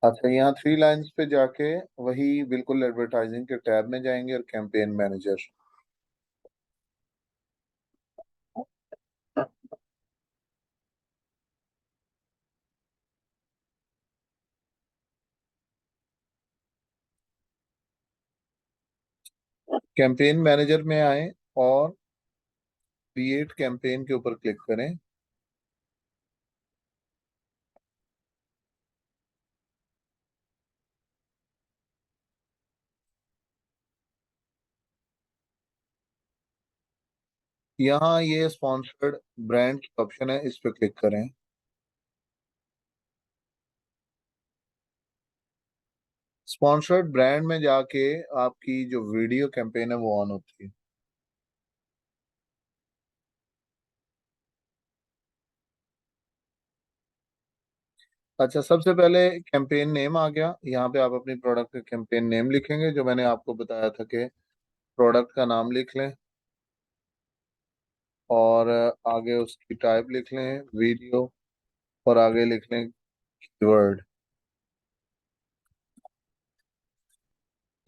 अच्छा, यहाँ three lines पे जाके वही बिल्कुल एडवर्टाइजिंग के टैब में जाएंगे और कैंपेन मैनेजर। कैंपेन मैनेजर में आए और क्रिएट कैंपेन के ऊपर क्लिक करें। यहाँ ये स्पॉन्सर्ड ब्रांड ऑप्शन है, इस पे क्लिक करें। स्पॉन्सर्ड ब्रांड में जाके आपकी जो वीडियो कैंपेन है वो ऑन होती है। अच्छा, सबसे पहले कैंपेन नेम आ गया। यहाँ पे आप अपनी प्रोडक्ट का कैंपेन नेम लिखेंगे, जो मैंने आपको बताया था कि प्रोडक्ट का नाम लिख लें और आगे उसकी टाइप लिख लें वीडियो, और आगे लिख लें कीवर्ड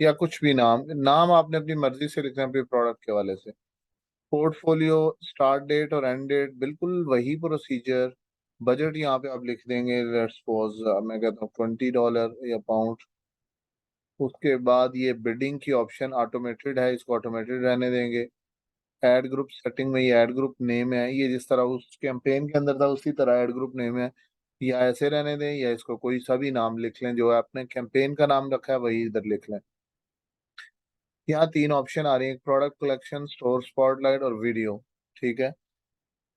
या कुछ भी नाम। नाम आपने अपनी मर्जी से लिखना है अपने प्रोडक्ट के हवाले से। पोर्टफोलियो, स्टार्ट डेट और एंड डेट बिल्कुल वही प्रोसीजर। बजट यहाँ पे आप लिख देंगे, लेट्स सपोज मैं कहता हूँ $20 या पाउंड। उसके बाद ये बिडिंग की ऑप्शन ऑटोमेटेड है, इसको ऑटोमेटेड रहने देंगे। एड ग्रुप सेटिंग में ये एड ग्रुप नेम है, ये जिस तरह उस कैंपेन के अंदर था उसी तरह एड ग्रुप नेम है। या ऐसे रहने दें या इसको कोई सा भी नाम लिख लें, जो आपने कैंपेन का नाम रखा है वही इधर लिख लें। यहाँ तीन ऑप्शन आ रही है, प्रोडक्ट कलेक्शन, स्टोर स्पॉटलाइट और वीडियो। ठीक है,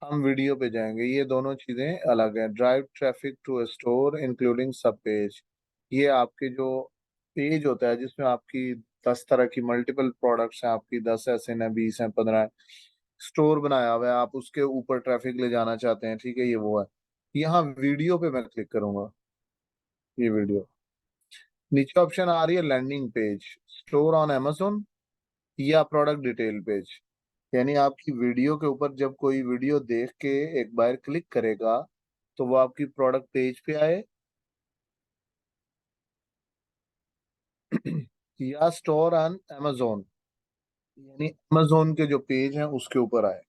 हम वीडियो पे जाएंगे। ये दोनों चीजें अलग हैं। Drive traffic to store including sub page. ये आपके जो पेज होता है जिसमें आपकी 10 तरह की मल्टीपल प्रोडक्ट्स हैं, आपकी 10 ऐसे हैं, 20 हैं, 15 हैं। स्टोर बनाया हुआ है, आप उसके ऊपर ट्रैफिक ले जाना चाहते हैं, ठीक है, ये वो है। यहाँ वीडियो पे मैं क्लिक करूंगा, ये वीडियो। नीचे ऑप्शन आ रही है landing page, store on Amazon या प्रोडक्ट डिटेल पेज। यानी आपकी वीडियो के ऊपर जब कोई वीडियो देख के एक बार क्लिक करेगा तो वो आपकी प्रोडक्ट पेज पे आए, या स्टोर ऑन Amazon, यानी Amazon के जो पेज हैं उसके ऊपर आए,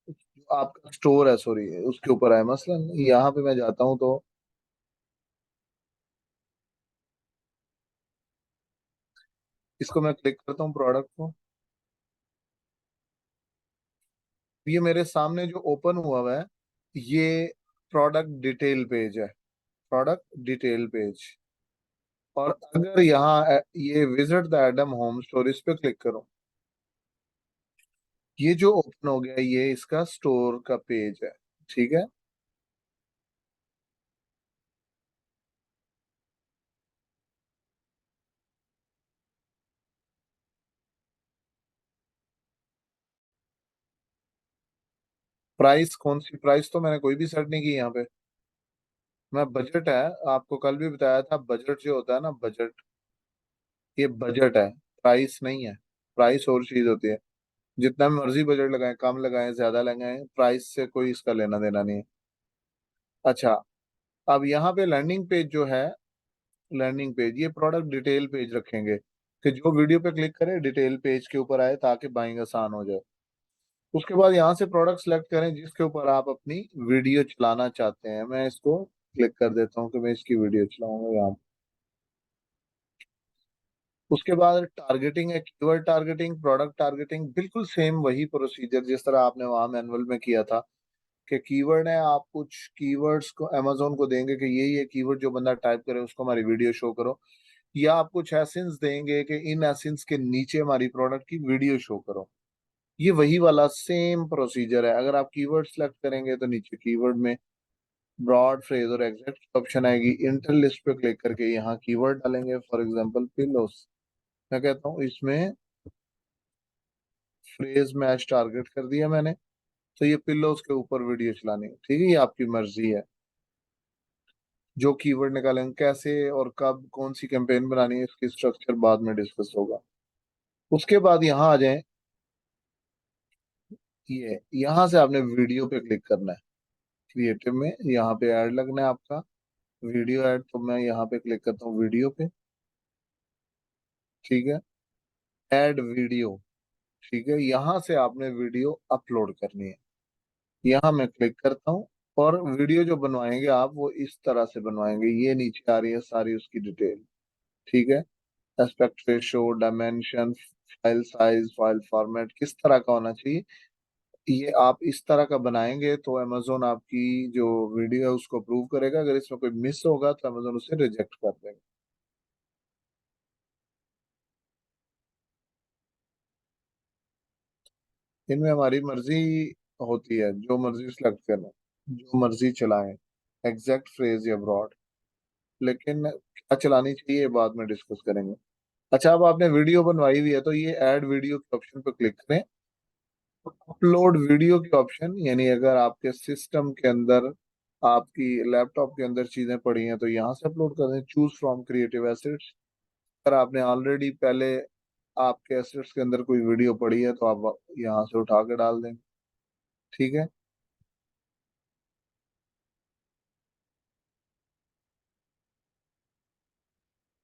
जो आपका स्टोर है सॉरी उसके ऊपर आए। मसलन यहाँ पे मैं जाता हूँ तो इसको मैं क्लिक करता हूँ प्रोडक्ट को। ये मेरे सामने जो ओपन हुआ हुआ है ये प्रोडक्ट डिटेल पेज है, प्रोडक्ट डिटेल पेज। और अगर यहाँ ये visit the Adam home store, इस पे क्लिक करो, ये जो ओपन हो गया ये इसका स्टोर का पेज है। ठीक है, प्राइस कौन सी प्राइस, तो मैंने कोई भी सेट नहीं की यहाँ पे। मैं बजट है, आपको कल भी बताया था, बजट जो होता है ना बजट, ये बजट है, प्राइस नहीं है। प्राइस और चीज होती है। जितना मर्जी बजट लगाएं, कम लगाएं, ज्यादा लगाएं, प्राइस से कोई इसका लेना देना नहीं है। अच्छा, अब यहाँ पे लैंडिंग पेज जो है, लैंडिंग पेज ये प्रोडक्ट डिटेल पेज रखेंगे कि जो वीडियो पे क्लिक करे डिटेल पेज के ऊपर आए ताकि बाइंग आसान हो जाए। उसके बाद यहाँ से प्रोडक्ट सेलेक्ट करें जिसके ऊपर आप अपनी वीडियो चलाना चाहते हैं। मैं इसको क्लिक कर देता हूँ कि मैं इसकी वीडियो चलाऊंगा यहाँ। उसके बाद टारगेटिंग है, कीवर्ड टारगेटिंग, प्रोडक्ट टारगेटिंग, बिल्कुल सेम वही प्रोसीजर जिस तरह आपने वहां मैनुअल में किया था। कि कीवर्ड है, आप कुछ कीवर्ड्स को अमेजोन को देंगे कि ये कीवर्ड जो बंदा टाइप करे उसको हमारी वीडियो शो करो, या आप कुछ एसेंस देंगे कि इन एसेंस के नीचे हमारी प्रोडक्ट की वीडियो शो करो। ये वही वाला सेम प्रोसीजर है। अगर आप कीवर्ड सेलेक्ट करेंगे तो नीचे कीवर्ड में ब्रॉड फ्रेज और एग्जैक्ट ऑप्शन आएगी। इंटर लिस्ट पे क्लिक करके यहाँ कीवर्ड डालेंगे, फॉर एग्जांपल पिलोस। मैं कहता हूँ इसमें फ्रेज मैच टारगेट कर दिया मैंने, तो ये पिल्लोस के ऊपर वीडियो चलानी है। ठीक है, ये आपकी मर्जी है। जो कीवर्ड निकालेंगे, कैसे और कब कौन सी कैंपेन बनानी है, इसकी स्ट्रक्चर बाद में डिस्कस होगा। उसके बाद यहाँ आ जाए, ये यहाँ से आपने वीडियो पे क्लिक करना है। क्रिएटिव में यहाँ पे ऐड लगना है आपका। वीडियो ऐड, तो मैं यहाँ पे क्लिक करता हूँ वीडियो पे। ठीक है, ऐड वीडियो। ठीक है, यहाँ से आपने वीडियो अपलोड करनी है। यहाँ मैं क्लिक करता हूँ, और वीडियो जो बनवाएंगे आप वो इस तरह से बनवाएंगे। ये नीचे आ रही है सारी उसकी डिटेल। ठीक है, aspect ratio, dimension, file size, file format किस तरह का होना चाहिए, ये आप इस तरह का बनाएंगे तो अमेजोन आपकी जो वीडियो है उसको अप्रूव करेगा। अगर इसमें कोई मिस होगा तो अमेजोन उसे रिजेक्ट कर देगा। इनमें हमारी मर्जी होती है, जो मर्जी सिलेक्ट करना, जो मर्जी चलाएं, एग्जैक्ट फ्रेज या ब्रॉड। लेकिन क्या चलानी चाहिए ये बाद में डिस्कस करेंगे। अच्छा, अब आपने वीडियो बनवाई हुई है तो ये ऐड वीडियो के ऑप्शन पर क्लिक करें। अपलोड वीडियो के ऑप्शन, यानी अगर आपके सिस्टम के अंदर, आपकी लैपटॉप के अंदर चीजें पड़ी हैं तो यहाँ से अपलोड कर दें। चूज फ्रॉम क्रिएटिव एसेट्स, अगर आपने ऑलरेडी पहले आपके एसेट्स के अंदर कोई वीडियो पड़ी है तो आप यहाँ से उठा के डाल दें। ठीक है,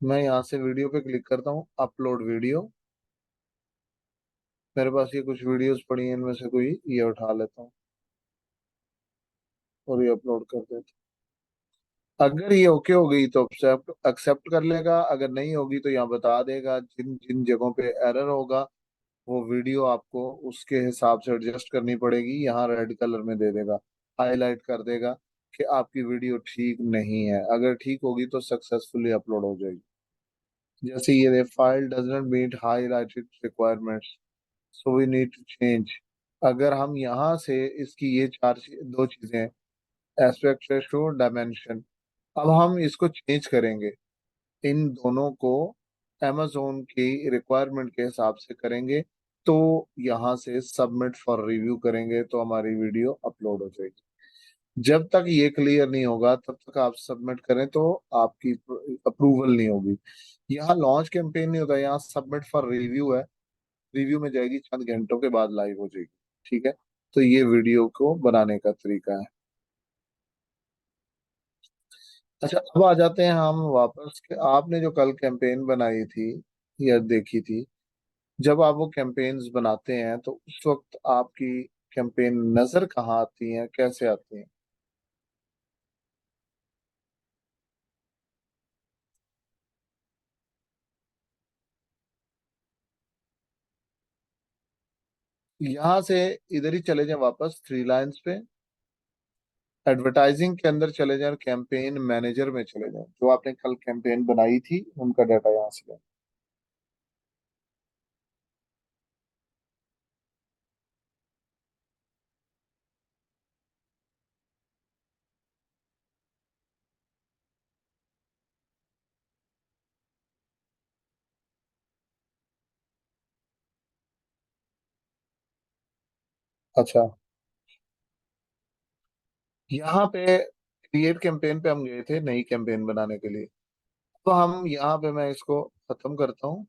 मैं यहाँ से वीडियो पे क्लिक करता हूँ, अपलोड वीडियो। मेरे पास ये कुछ वीडियोस पड़ी हैं, इनमें से कोई ये उठा लेता हूँ और ये अपलोड कर देता हूँ। अगर ये ओके हो गई तो एक्सेप्ट एक्सेप्ट कर लेगा, अगर नहीं होगी तो यहाँ बता देगा जिन जिन जगहों पे एरर होगा वो वीडियो आपको उसके हिसाब से एडजस्ट करनी पड़ेगी। यहाँ रेड कलर में दे देगा, हाईलाइट कर देगा कि आपकी वीडियो ठीक नहीं है। अगर ठीक होगी तो सक्सेसफुली अपलोड हो जाएगी। जैसे ये file doesn't meet highlighted requirements, so we need to change. अगर हम यहाँ से इसकी ये दो चीजें, एस्पेक्ट रेशियो, डायमेंशन, अब हम इसको चेंज करेंगे। इन दोनों को amazon की रिक्वायरमेंट के हिसाब से करेंगे। तो यहाँ से सबमिट फॉर रिव्यू करेंगे तो हमारी वीडियो अपलोड हो जाएगी। जब तक ये क्लियर नहीं होगा तब तक आप सबमिट करें तो आपकी अप्रूवल नहीं होगी। यहाँ लॉन्च कैंपेन नहीं होता, यहाँ सबमिट फॉर रिव्यू है। रिव्यू में जाएगी, चंद घंटों के बाद लाइव हो जाएगी। ठीक है, तो ये वीडियो को बनाने का तरीका है। अच्छा, अब आ जाते हैं हम वापस कि आपने जो कल कैंपेन बनाई थी या देखी थी, जब आप वो कैंपेन्स बनाते हैं तो उस वक्त आपकी कैंपेन नजर कहाँ आती हैं, कैसे आती हैं? यहाँ से इधर ही चले जाएं, वापस थ्री लाइंस पे, एडवर्टाइजिंग के अंदर चले जाएं और कैंपेन मैनेजर में चले जाएं। जो आपने कल कैंपेन बनाई थी उनका डाटा यहाँ से लें। अच्छा, यहाँ पे क्रिएट कैंपेन पे हम गए थे नई कैंपेन बनाने के लिए। तो हम यहाँ पे, मैं इसको खत्म करता हूँ।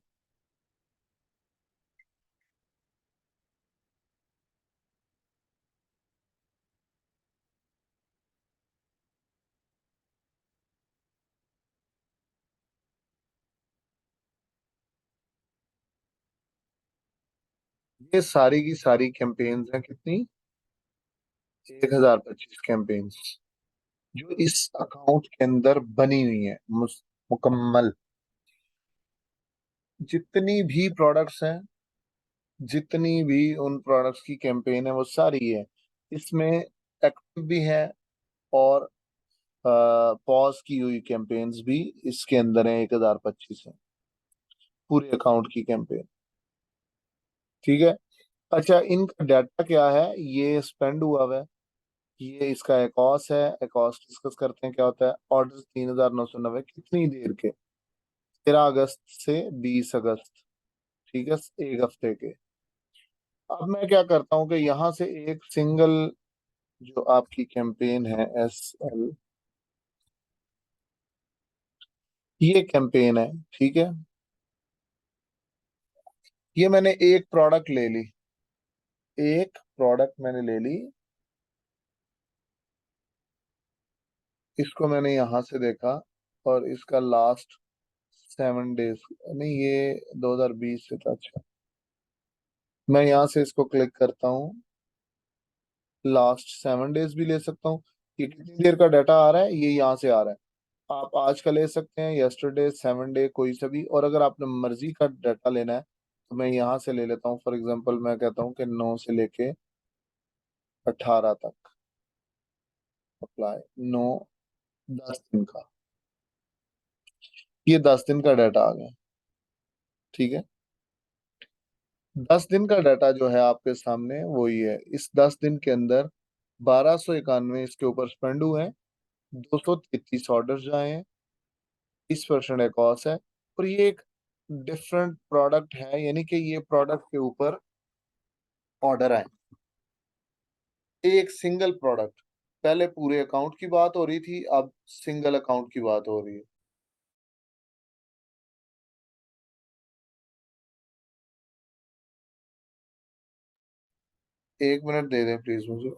ये सारी की सारी कैंपेन्स हैं, कितनी, 1025 कैंपेन्स जो इस अकाउंट के अंदर बनी हुई है, मुकम्मल। जितनी भी प्रोडक्ट्स हैं, जितनी भी उन प्रोडक्ट्स की कैंपेन है वो सारी है इसमें, एक्टिव भी है और पॉज की हुई कैंपेन्स भी इसके अंदर है। 1025 है पूरे अकाउंट की कैंपेन। ठीक है, अच्छा, इनका डाटा क्या है, ये स्पेंड हुआ हुआ है, ये इसका एकॉस है। एकॉस डिस्कस करते हैं क्या होता है। ऑर्डर 3990, कितनी देर के, 13 अगस्त से 20 अगस्त। ठीक है, एक हफ्ते के। अब मैं क्या करता हूँ कि यहाँ से एक सिंगल जो आपकी कैंपेन है SL, ये कैंपेन है। ठीक है, ये मैंने एक प्रोडक्ट ले ली, एक प्रोडक्ट मैंने ले ली। इसको मैंने यहाँ से देखा और इसका लास्ट 7 डेज, नहीं ये 2020 से था। अच्छा, मैं यहाँ से इसको क्लिक करता हूँ, लास्ट 7 डेज भी ले सकता हूँ। ये कितनी देर का डाटा आ रहा है, ये यहाँ से आ रहा है। आप आज का ले सकते हैं, यस्टरडे, 7 डे, कोई सा भी। और अगर आपने मर्जी का डाटा लेना है तो मैं यहाँ से ले लेता हूँ। फॉर एग्जांपल मैं कहता हूँ कि 9 से लेके 18 तक अप्लाई। 9, 10 दिन का, ये 10 दिन का डाटा आ गया। ठीक है, 10 दिन का डाटा जो है आपके सामने वो ही है। इस 10 दिन के अंदर 1291 इसके ऊपर स्पेंड हुए हैं, 233 ऑर्डर आए हैं, 20% एक कॉस्ट है। और ये एक डिफरेंट प्रोडक्ट है, यानी कि ये प्रोडक्ट के ऊपर ऑर्डर आए, एक सिंगल प्रोडक्ट। पहले पूरे अकाउंट की बात हो रही थी, अब सिंगल अकाउंट की बात हो रही है। 1 मिनट दे दें प्लीज मुझे।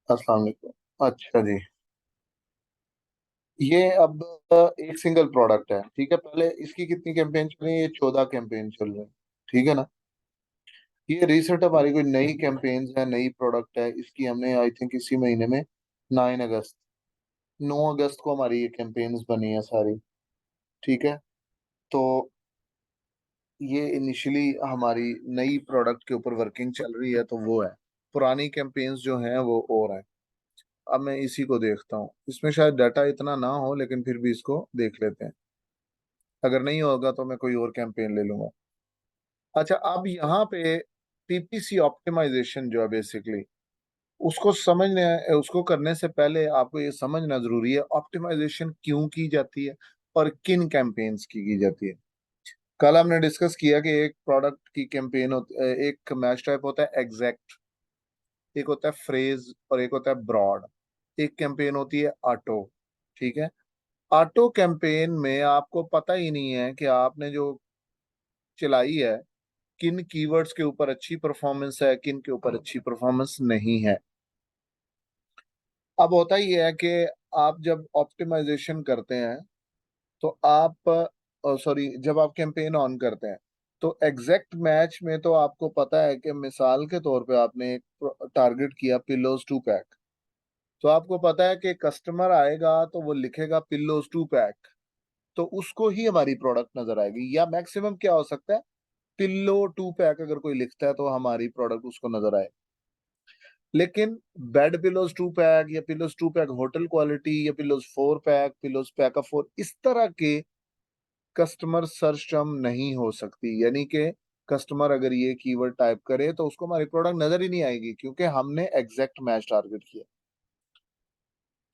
अस्सलाम वालेकुम। अच्छा जी, ये अब एक सिंगल प्रोडक्ट है। ठीक है, पहले इसकी कितनी कैंपेन चल रही है, ये 14 कैंपेन चल रही है। ठीक है ना। ये रिसेंट हमारी कोई नई कैंपेन है, नई प्रोडक्ट है। इसकी हमने आई थिंक इसी महीने में 9 अगस्त, 9 अगस्त को हमारी ये कैंपेन्स बनी है सारी। ठीक है, तो ये इनिशियली हमारी नई प्रोडक्ट के ऊपर वर्किंग चल रही है, तो वो है। पुरानी कैंपेन्स जो हैं वो और है। अब मैं इसी को देखता हूँ, इसमें शायद डाटा इतना ना हो, लेकिन फिर भी इसको देख लेते हैं। अगर नहीं होगा तो मैं कोई और कैंपेन ले लूंगा। अच्छा, अब यहाँ पे पीपीसी ऑप्टिमाइजेशन जो है बेसिकली, उसको समझने उसको करने से पहले आपको ये समझना जरूरी है ऑप्टिमाइजेशन क्यों की जाती है और किन कैंपेन्स की जाती है। कल हमने डिस्कस किया कि एक प्रोडक्ट की कैंपेन होती, एक मैच टाइप होता है एग्जैक्ट, एक होता है फ्रेज और एक होता है ब्रॉड। एक कैंपेन होती है ऑटो। ठीक है, ऑटो कैंपेन में आपको पता ही नहीं है कि आपने जो चलाई है किन कीवर्ड्स के ऊपर अच्छी परफॉर्मेंस है, किन के ऊपर अच्छी परफॉर्मेंस नहीं है। अब होता ही है कि आप जब ऑप्टिमाइजेशन करते हैं तो आप, सॉरी, जब आप कैंपेन ऑन करते हैं तो एग्जैक्ट मैच में तो आपको पता है कि मिसाल के तौर पे आपने एक टारगेट किया पिल्लोज 2 पैक, तो आपको पता है कि कस्टमर आएगा तो वो लिखेगा पिल्लोज 2 पैक, तो उसको ही हमारी प्रोडक्ट नजर आएगी। या मैक्सिमम क्या हो सकता है, पिल्लो 2 पैक अगर कोई लिखता है तो हमारी प्रोडक्ट उसको नजर आए। लेकिन बेड पिलोज 2 पैक या पिलोज 2 पैक होटल क्वालिटी या पिलोज 4 पैक, पिलोज पैक 4, इस तरह के कस्टमर सर्च टर्म नहीं हो सकती। यानी कि कस्टमर अगर ये कीवर्ड टाइप करे तो उसको हमारी प्रोडक्ट नजर ही नहीं आएगी, क्योंकि हमने एग्जैक्ट मैच टारगेट किया।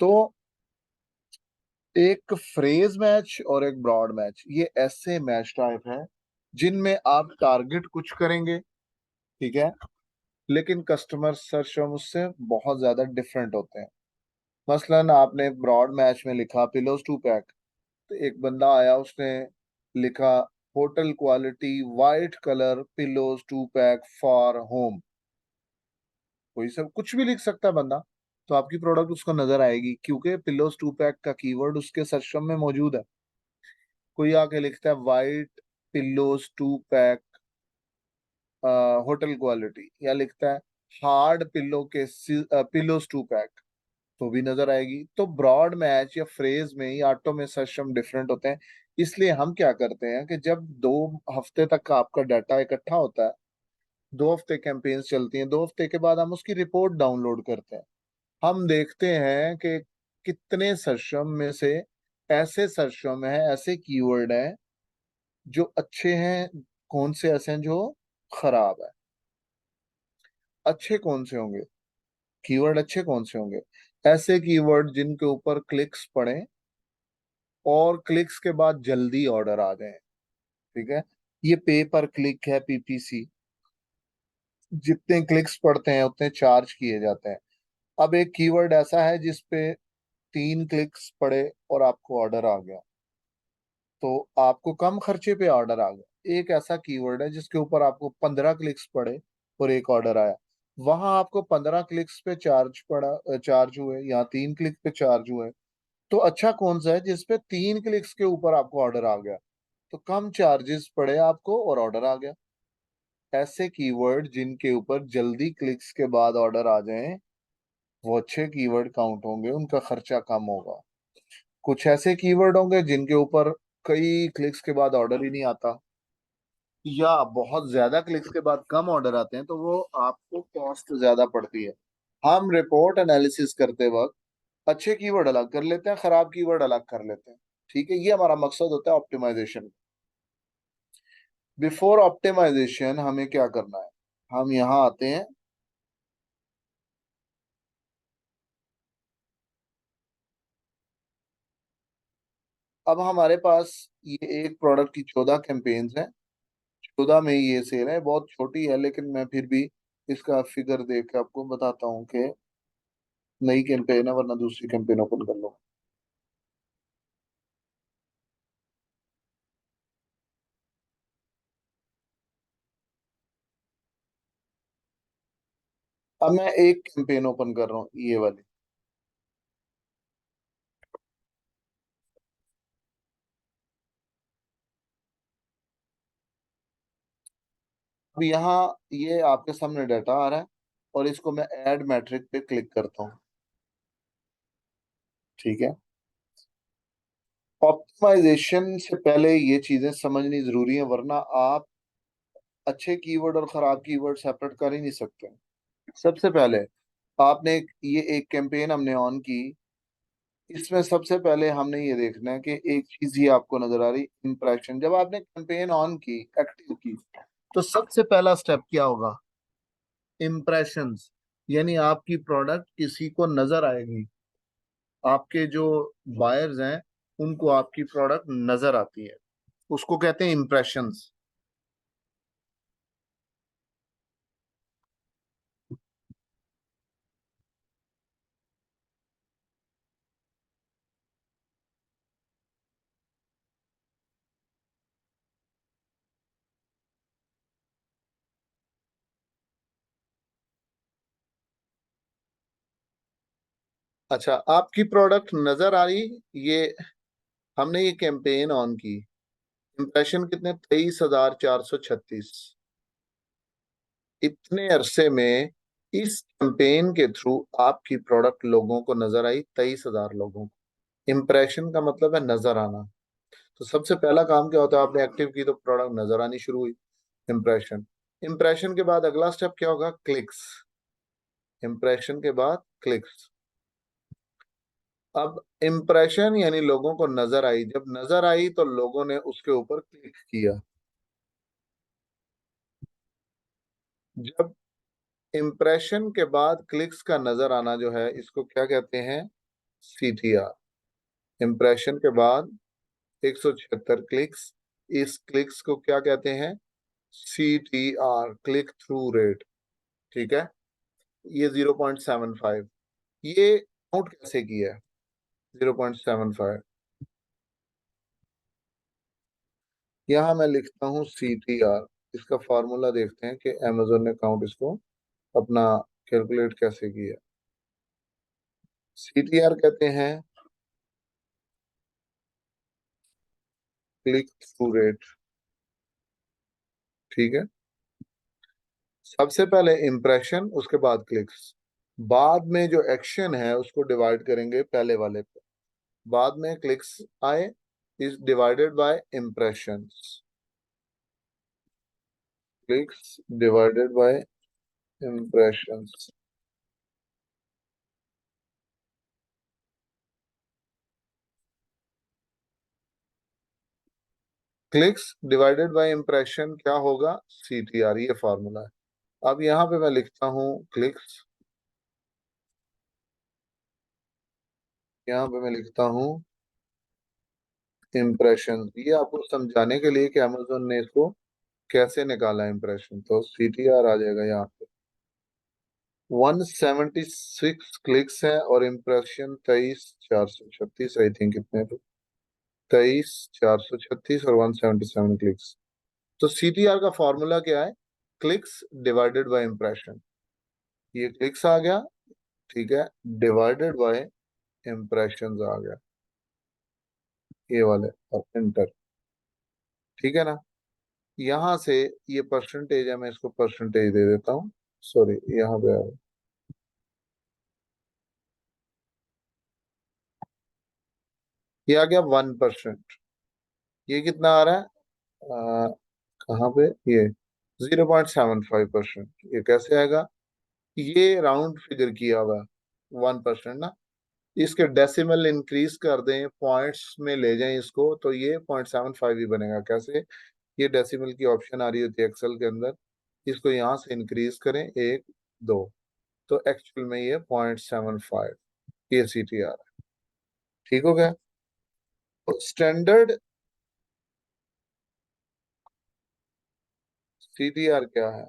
तो एक फ्रेज मैच और एक ब्रॉड मैच, ये ऐसे मैच टाइप है जिनमें आप टारगेट कुछ करेंगे, ठीक है, लेकिन कस्टमर सर्च टर्म उससे बहुत ज्यादा डिफरेंट होते हैं। मसलन आपने ब्रॉड मैच में लिखा पिलोज 2 पैक, तो एक बंदा आया उसने लिखा hotel quality white colour pillows 2 pack for home, कोई सब कुछ भी लिख सकता है बंदा, तो आपकी प्रोडक्ट उसको नजर आएगी क्योंकि पिलोज 2 पैक का कीवर्ड उसके सर्च टर्म में मौजूद है। कोई आके लिखता है white pillows 2 pack hotel quality, या लिखता है हार्ड पिल्लो के पिलोस 2 पैक, तो भी नजर आएगी। तो ब्रॉड मैच या फ्रेज में ही ऑटो में सक्षम डिफरेंट होते हैं। इसलिए हम क्या करते हैं कि जब 2 हफ्ते तक का आपका डाटा इकट्ठा होता है, 2 हफ्ते कैंपेन्स चलती हैं, 2 हफ्ते के बाद हम उसकी रिपोर्ट डाउनलोड करते हैं। हम देखते हैं कि कितने सर्चम में से ऐसे सर्चम है, ऐसे कीवर्ड हैं जो अच्छे हैं, कौन से ऐसे हैं जो खराब है। अच्छे कौन से होंगे, कीवर्ड अच्छे कौन से होंगे? ऐसे कीवर्ड जिनके ऊपर क्लिक्स पड़े और क्लिक्स के बाद जल्दी ऑर्डर आ जाए। ठीक है, ये पे पर क्लिक है, पीपीसी। जितने क्लिक्स पड़ते हैं उतने चार्ज किए जाते हैं। अब एक कीवर्ड ऐसा है जिस पे 3 क्लिक्स पड़े और आपको ऑर्डर आ गया, तो आपको कम खर्चे पे ऑर्डर आ गया। एक ऐसा कीवर्ड है जिसके ऊपर आपको 15 क्लिक्स पड़े और एक ऑर्डर आया, वहां आपको 15 क्लिक्स पे चार्ज पड़ा, चार्ज हुए, या 3 क्लिक पे चार्ज हुए। तो अच्छा कौन सा है जिसपे 3 क्लिक्स के ऊपर आपको ऑर्डर आ गया, तो कम चार्जेस पड़े आपको और ऑर्डर आ गया। ऐसे कीवर्ड जिनके ऊपर जल्दी क्लिक्स के बाद ऑर्डर आ जाएं, वो अच्छे कीवर्ड काउंट होंगे, उनका खर्चा कम होगा। कुछ ऐसे कीवर्ड होंगे जिनके ऊपर कई क्लिक्स के बाद ऑर्डर ही नहीं आता, या बहुत ज्यादा क्लिक्स के बाद कम ऑर्डर आते हैं, तो वो आपको कॉस्ट ज्यादा पड़ती है। हम रिपोर्ट एनालिसिस करते वक्त अच्छे कीवर्ड अलग कर लेते हैं, खराब कीवर्ड अलग कर लेते हैं। ठीक है, ये हमारा मकसद होता है ऑप्टिमाइजेशन। बिफोर ऑप्टिमाइजेशन हमें क्या करना है, हम यहाँ आते हैं। अब हमारे पास ये एक प्रोडक्ट की 14 कैंपेन्स हैं, 14 में ही ये सेल है, बहुत छोटी है, लेकिन मैं फिर भी इसका फिगर देख के आपको बताता हूँ कि नई कैंपेन है, वरना दूसरी कैंपेन ओपन कर लो। अब मैं एक कैंपेन ओपन कर रहा हूँ, ये वाली। अब यहाँ ये आपके सामने डाटा आ रहा है, और इसको मैं ऐड मैट्रिक पे क्लिक करता हूँ। ठीक है, ऑप्टिमाइजेशन से पहले ये चीजें समझनी जरूरी है, वरना आप अच्छे कीवर्ड और खराब कीवर्ड सेपरेट कर ही नहीं सकते। सबसे पहले आपने ये एक कैंपेन हमने ऑन की, इसमें सबसे पहले हमने ये देखना है कि एक चीज ही आपको नजर आ रही, इंप्रेशन। जब आपने कैंपेन ऑन की, एक्टिव की, तो सबसे पहला स्टेप क्या होगा? इम्प्रेशंस, यानी आपकी प्रोडक्ट किसी को नजर आएगी, आपके जो बायर्स हैं उनको आपकी प्रोडक्ट नजर आती है, उसको कहते हैं इम्प्रेशंस। अच्छा, आपकी प्रोडक्ट नजर आ रही, ये हमने ये कैंपेन ऑन की, इम्प्रेशन कितने? 23,436। इतने अरसे में इस कैंपेन के थ्रू आपकी प्रोडक्ट लोगों को नजर आई, 23,000 लोगों को। इम्प्रेशन का मतलब है नजर आना। तो सबसे पहला काम क्या होता है, आपने एक्टिव की तो प्रोडक्ट नजर आनी शुरू हुई, इम्प्रेशन। इम्प्रेशन के बाद अगला स्टेप क्या होगा? क्लिक्स। इम्प्रेशन के बाद क्लिक्स। अब इम्प्रेशन यानी लोगों को नजर आई, जब नजर आई तो लोगों ने उसके ऊपर क्लिक किया। जब इम्प्रेशन के बाद क्लिक्स का नजर आना जो है, इसको क्या कहते हैं? सीटीआर। इम्प्रेशन के बाद 176 क्लिक्स, इस क्लिक्स को क्या कहते हैं? CTR, click through rate. ठीक है, ये 0.75। ये काउंट कैसे किया है? 0.75, यहाँ मैं लिखता हूँ सीटीआर। इसका फॉर्मूला देखते हैं कि अमेजोन ने काउंट इसको अपना कैलकुलेट कैसे किया। सीटीआर कहते हैं क्लिक थ्रू रेट। ठीक है, सबसे पहले इम्प्रेशन, उसके बाद क्लिक्स। बाद में जो एक्शन है उसको डिवाइड करेंगे पहले वाले पे। बाद में क्लिक्स आए, is divided by impressions. Clicks divided by impressions. Clicks divided by impression क्या होगा? CTR, ये फॉर्मूला है। अब यहां पे मैं लिखता हूं क्लिक्स, यहाँ पे मैं लिखता हूँ इम्प्रेशन। ये आपको समझाने के लिए कि अमेजोन ने इसको कैसे निकाला इम्प्रेशन। तो CTR आ जाएगा यहाँ पे। 176 क्लिक्स है और इम्प्रेशन 23,436, आई थिंक इतने थे। 23,436 और 177 क्लिक्स। तो CTR का फॉर्मूला क्या है? Clicks divided by impression. ये क्लिक्स आ गया, ठीक है, डिवाइडेड बाय इम्प्रेशन आ गया, ये वाले, और एंटर। ठीक है ना? यहां से ये परसेंटेज है, मैं इसको परसेंटेज दे देता हूँ। सॉरी, यहाँ पे ये आ गया 1%। ये कितना आ रहा है? आ, कहाँ पे? ये 0.75%। ये कैसे आएगा? ये राउंड फिगर किया हुआ 1% ना। इसके डेसिमल इंक्रीज कर दें, पॉइंट्स में ले जाएं इसको, तो ये 0.75 ही बनेगा। कैसे? ये डेसिमल की ऑप्शन आ रही होती है एक्सेल के अंदर, इसको यहाँ से इंक्रीज करें, एक, दो, तो एक्चुअल में ये 0.75, ये CTR। ठीक हो गया? स्टैंडर्ड CTR क्या है?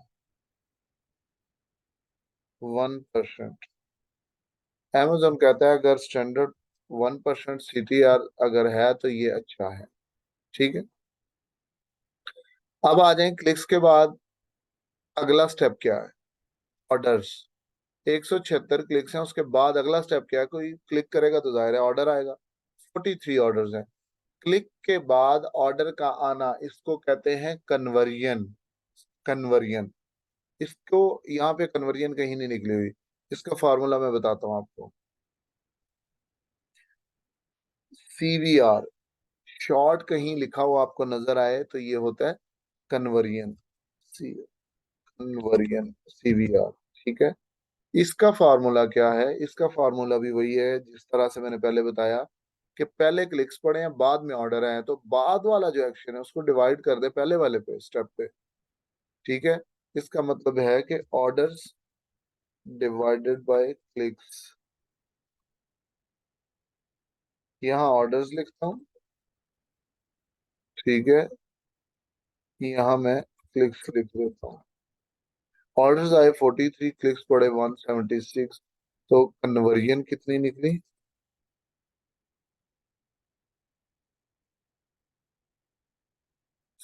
1%। Amazon कहता है अगर स्टैंडर्ड 1% CTR अगर है तो ये अच्छा है। ठीक है। अब आ जाए क्लिक्स के बाद, अगला स्टेप क्या है? ऑर्डर्स। 176 क्लिक्स हैं, उसके बाद अगला स्टेप क्या है? कोई क्लिक करेगा तो जाहिर है ऑर्डर आएगा। 43 ऑर्डर्स हैं। क्लिक के बाद ऑर्डर का आना, इसको कहते हैं कन्वर्जन। कन्वर्जन, इसको, यहाँ पे कन्वर्जन कहीं नहीं निकली हुई। इसका फॉर्मूला मैं बताता हूँ आपको। CVR, शॉर्ट कहीं लिखा हुआ आपको नजर आए तो ये होता है कन्वर्जन। Conversion, CVR। ठीक है। इसका फार्मूला क्या है? इसका फार्मूला भी वही है जिस तरह से मैंने पहले बताया, कि पहले क्लिक्स पड़े हैं, बाद में ऑर्डर आए हैं, तो बाद वाला जो एक्शन है उसको डिवाइड कर दे पहले वाले पे, स्टेप पे। ठीक है। इसका मतलब है कि ऑर्डर्स डिवाइडेड बाय क्लिक्स। यहाँ ऑर्डर्स लिखता हूँ, ठीक है, यहाँ मैं क्लिक्स लिख देता हूँ। ऑर्डर्स आए 43, क्लिक्स पड़े 176, तो कन्वर्जन कितनी निकली?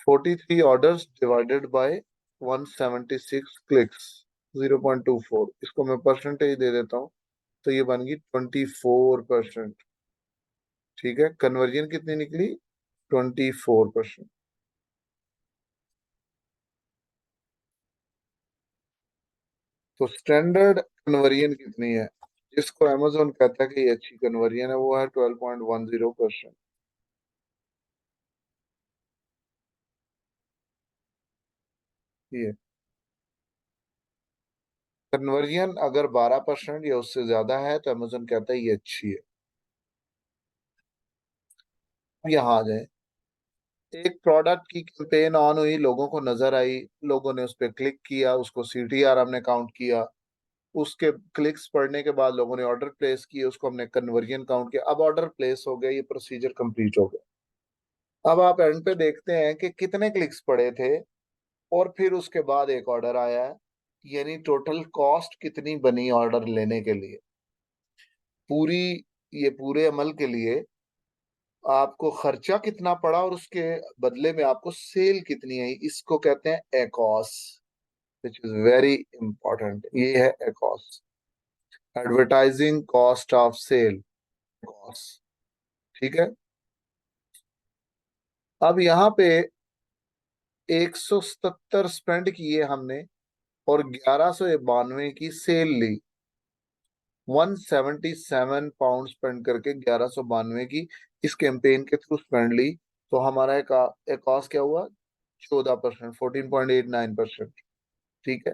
43 ऑर्डर्स डिवाइडेड बाय 176 क्लिक्स, 0.24। इसको मैं परसेंटेज दे देता हूँ, तो ये बन गई 24%। ठीक है। कन्वर्जन कितनी निकली? 24%। तो स्टैंडर्ड कन्वर्जन कितनी है, जिसको अमेजोन कहता है कि ये अच्छी कन्वर्जन है, वो है 12.10%। ये कन्वर्जन अगर 12% या उससे ज्यादा है तो अमेजोन कहता है ये अच्छी है। अब यहाँ आ जाए, एक प्रोडक्ट की कैंपेन ऑन हुई, लोगों को नजर आई, लोगों ने उस पर क्लिक किया, उसको CTR हमने काउंट किया। उसके क्लिक्स पढ़ने के बाद लोगों ने ऑर्डर प्लेस किए, उसको हमने कन्वर्जन काउंट किया। अब ऑर्डर प्लेस हो गया, ये प्रोसीजर कंप्लीट हो गया। अब आप एंड पे देखते हैं कि कितने क्लिक्स पड़े थे, और फिर उसके बाद एक ऑर्डर आया है, यानी टोटल कॉस्ट कितनी बनी ऑर्डर लेने के लिए, पूरी, ये पूरे अमल के लिए आपको खर्चा कितना पड़ा और उसके बदले में आपको सेल कितनी आई। इसको कहते हैं ACoS, which is very important. ये है ACoS, advertising cost of sale, cost. ठीक है। अब यहाँ पे 177 स्पेंड किए हमने और 1192 की सेल ली, 177 पाउंड स्पेंड करके 1192 की इस कैंपेन के थ्रू स्पेंड ली, तो हमारा एक कॉस्ट क्या हुआ? 14%, 14.89%। ठीक है।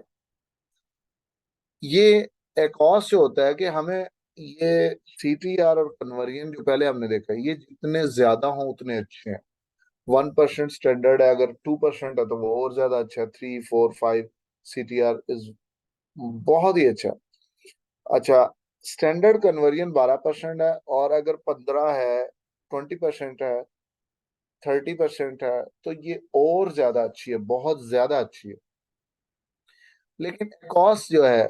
ये एकॉस जो होता है कि हमें ये CTR और कन्वर्जन जो पहले हमने देखा है, ये जितने ज्यादा हो उतने अच्छे हैं। 1% स्टैंडर्ड है, अगर 2% है तो वो और ज्यादा अच्छा है। 3, 4, 5 CTR इज बहुत ही अच्छा। अच्छा, स्टैंडर्ड कन्वर्जन 12% है, और अगर 15 है, 20% है, 30% है, तो ये और ज्यादा अच्छी है, बहुत ज्यादा अच्छी है। लेकिन कॉस्ट जो है,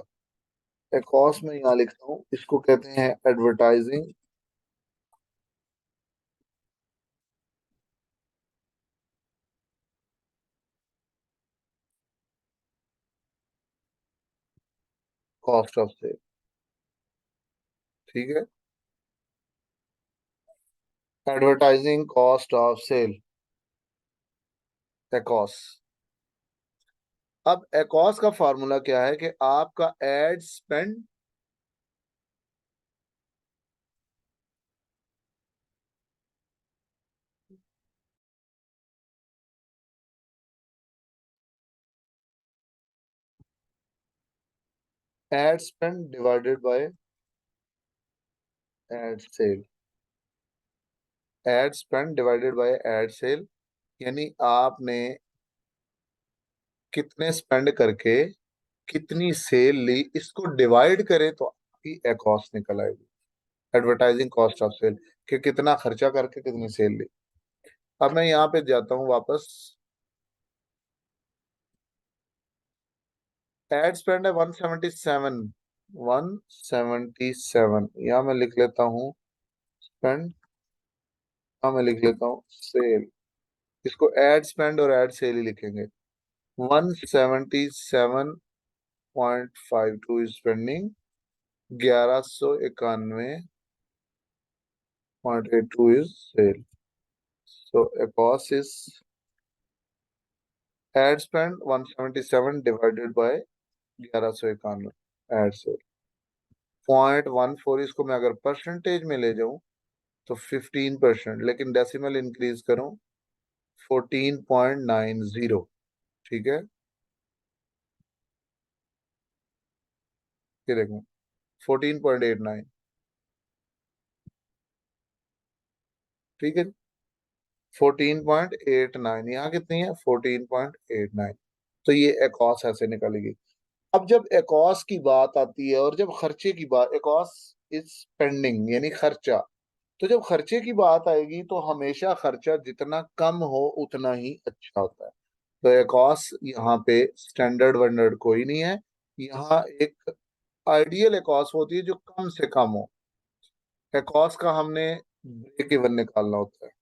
कॉस्ट में यहाँ लिखता हूँ, इसको कहते हैं एडवर्टाइजिंग कॉस्ट ऑफ सेल। ठीक है, advertising cost of sale, ACoS. अब एकॉस का फार्मूला क्या है कि आपका ad spend, ad spend divided by ad sale, ad spend divided by ad sale. यानी आपने कितने स्पेंड करके कितनी सेल ली, इसको डिवाइड करें तो आपकी एकॉस निकल आएगी, एडवर्टाइजिंग कॉस्ट ऑफ सेल, कि कितना खर्चा करके कितनी सेल ली। अब मैं यहाँ पे जाता हूँ वापस। एड स्पेंड है 177, 177, यहाँ मैं लिख लेता हूँ स्पेंड, यहाँ मैं लिख लेता हूँ सेल। इसको एड स्पेंड और एड सेल ही लिखेंगे। 177.52 is spending, 1191.82 is sale. So ACoS is ad spend 177 divided by 1191 ad sale. 0.14, इसको मैं अगर परसेंटेज में ले जाऊं तो 15%, लेकिन डेसिमल इंक्रीज करूं 14.90। ठीक है, ये देखें 14.89। ठीक है, 14.89, यहाँ कितनी है? 14.89। तो ये एकॉस ऐसे निकलेगी। अब जब एकॉस की बात आती है और जब खर्चे की बात, एकॉस इज स्पेंडिंग यानी खर्चा, तो जब खर्चे की बात आएगी तो हमेशा खर्चा जितना कम हो उतना ही अच्छा होता है। तो एकॉस यहाँ पे स्टैंडर्ड वैंडर्ड कोई नहीं है, यहाँ एक आइडियल एकॉस होती है जो कम से कम हो। एकॉस का हमने ब्रेक इवन निकालना होता है।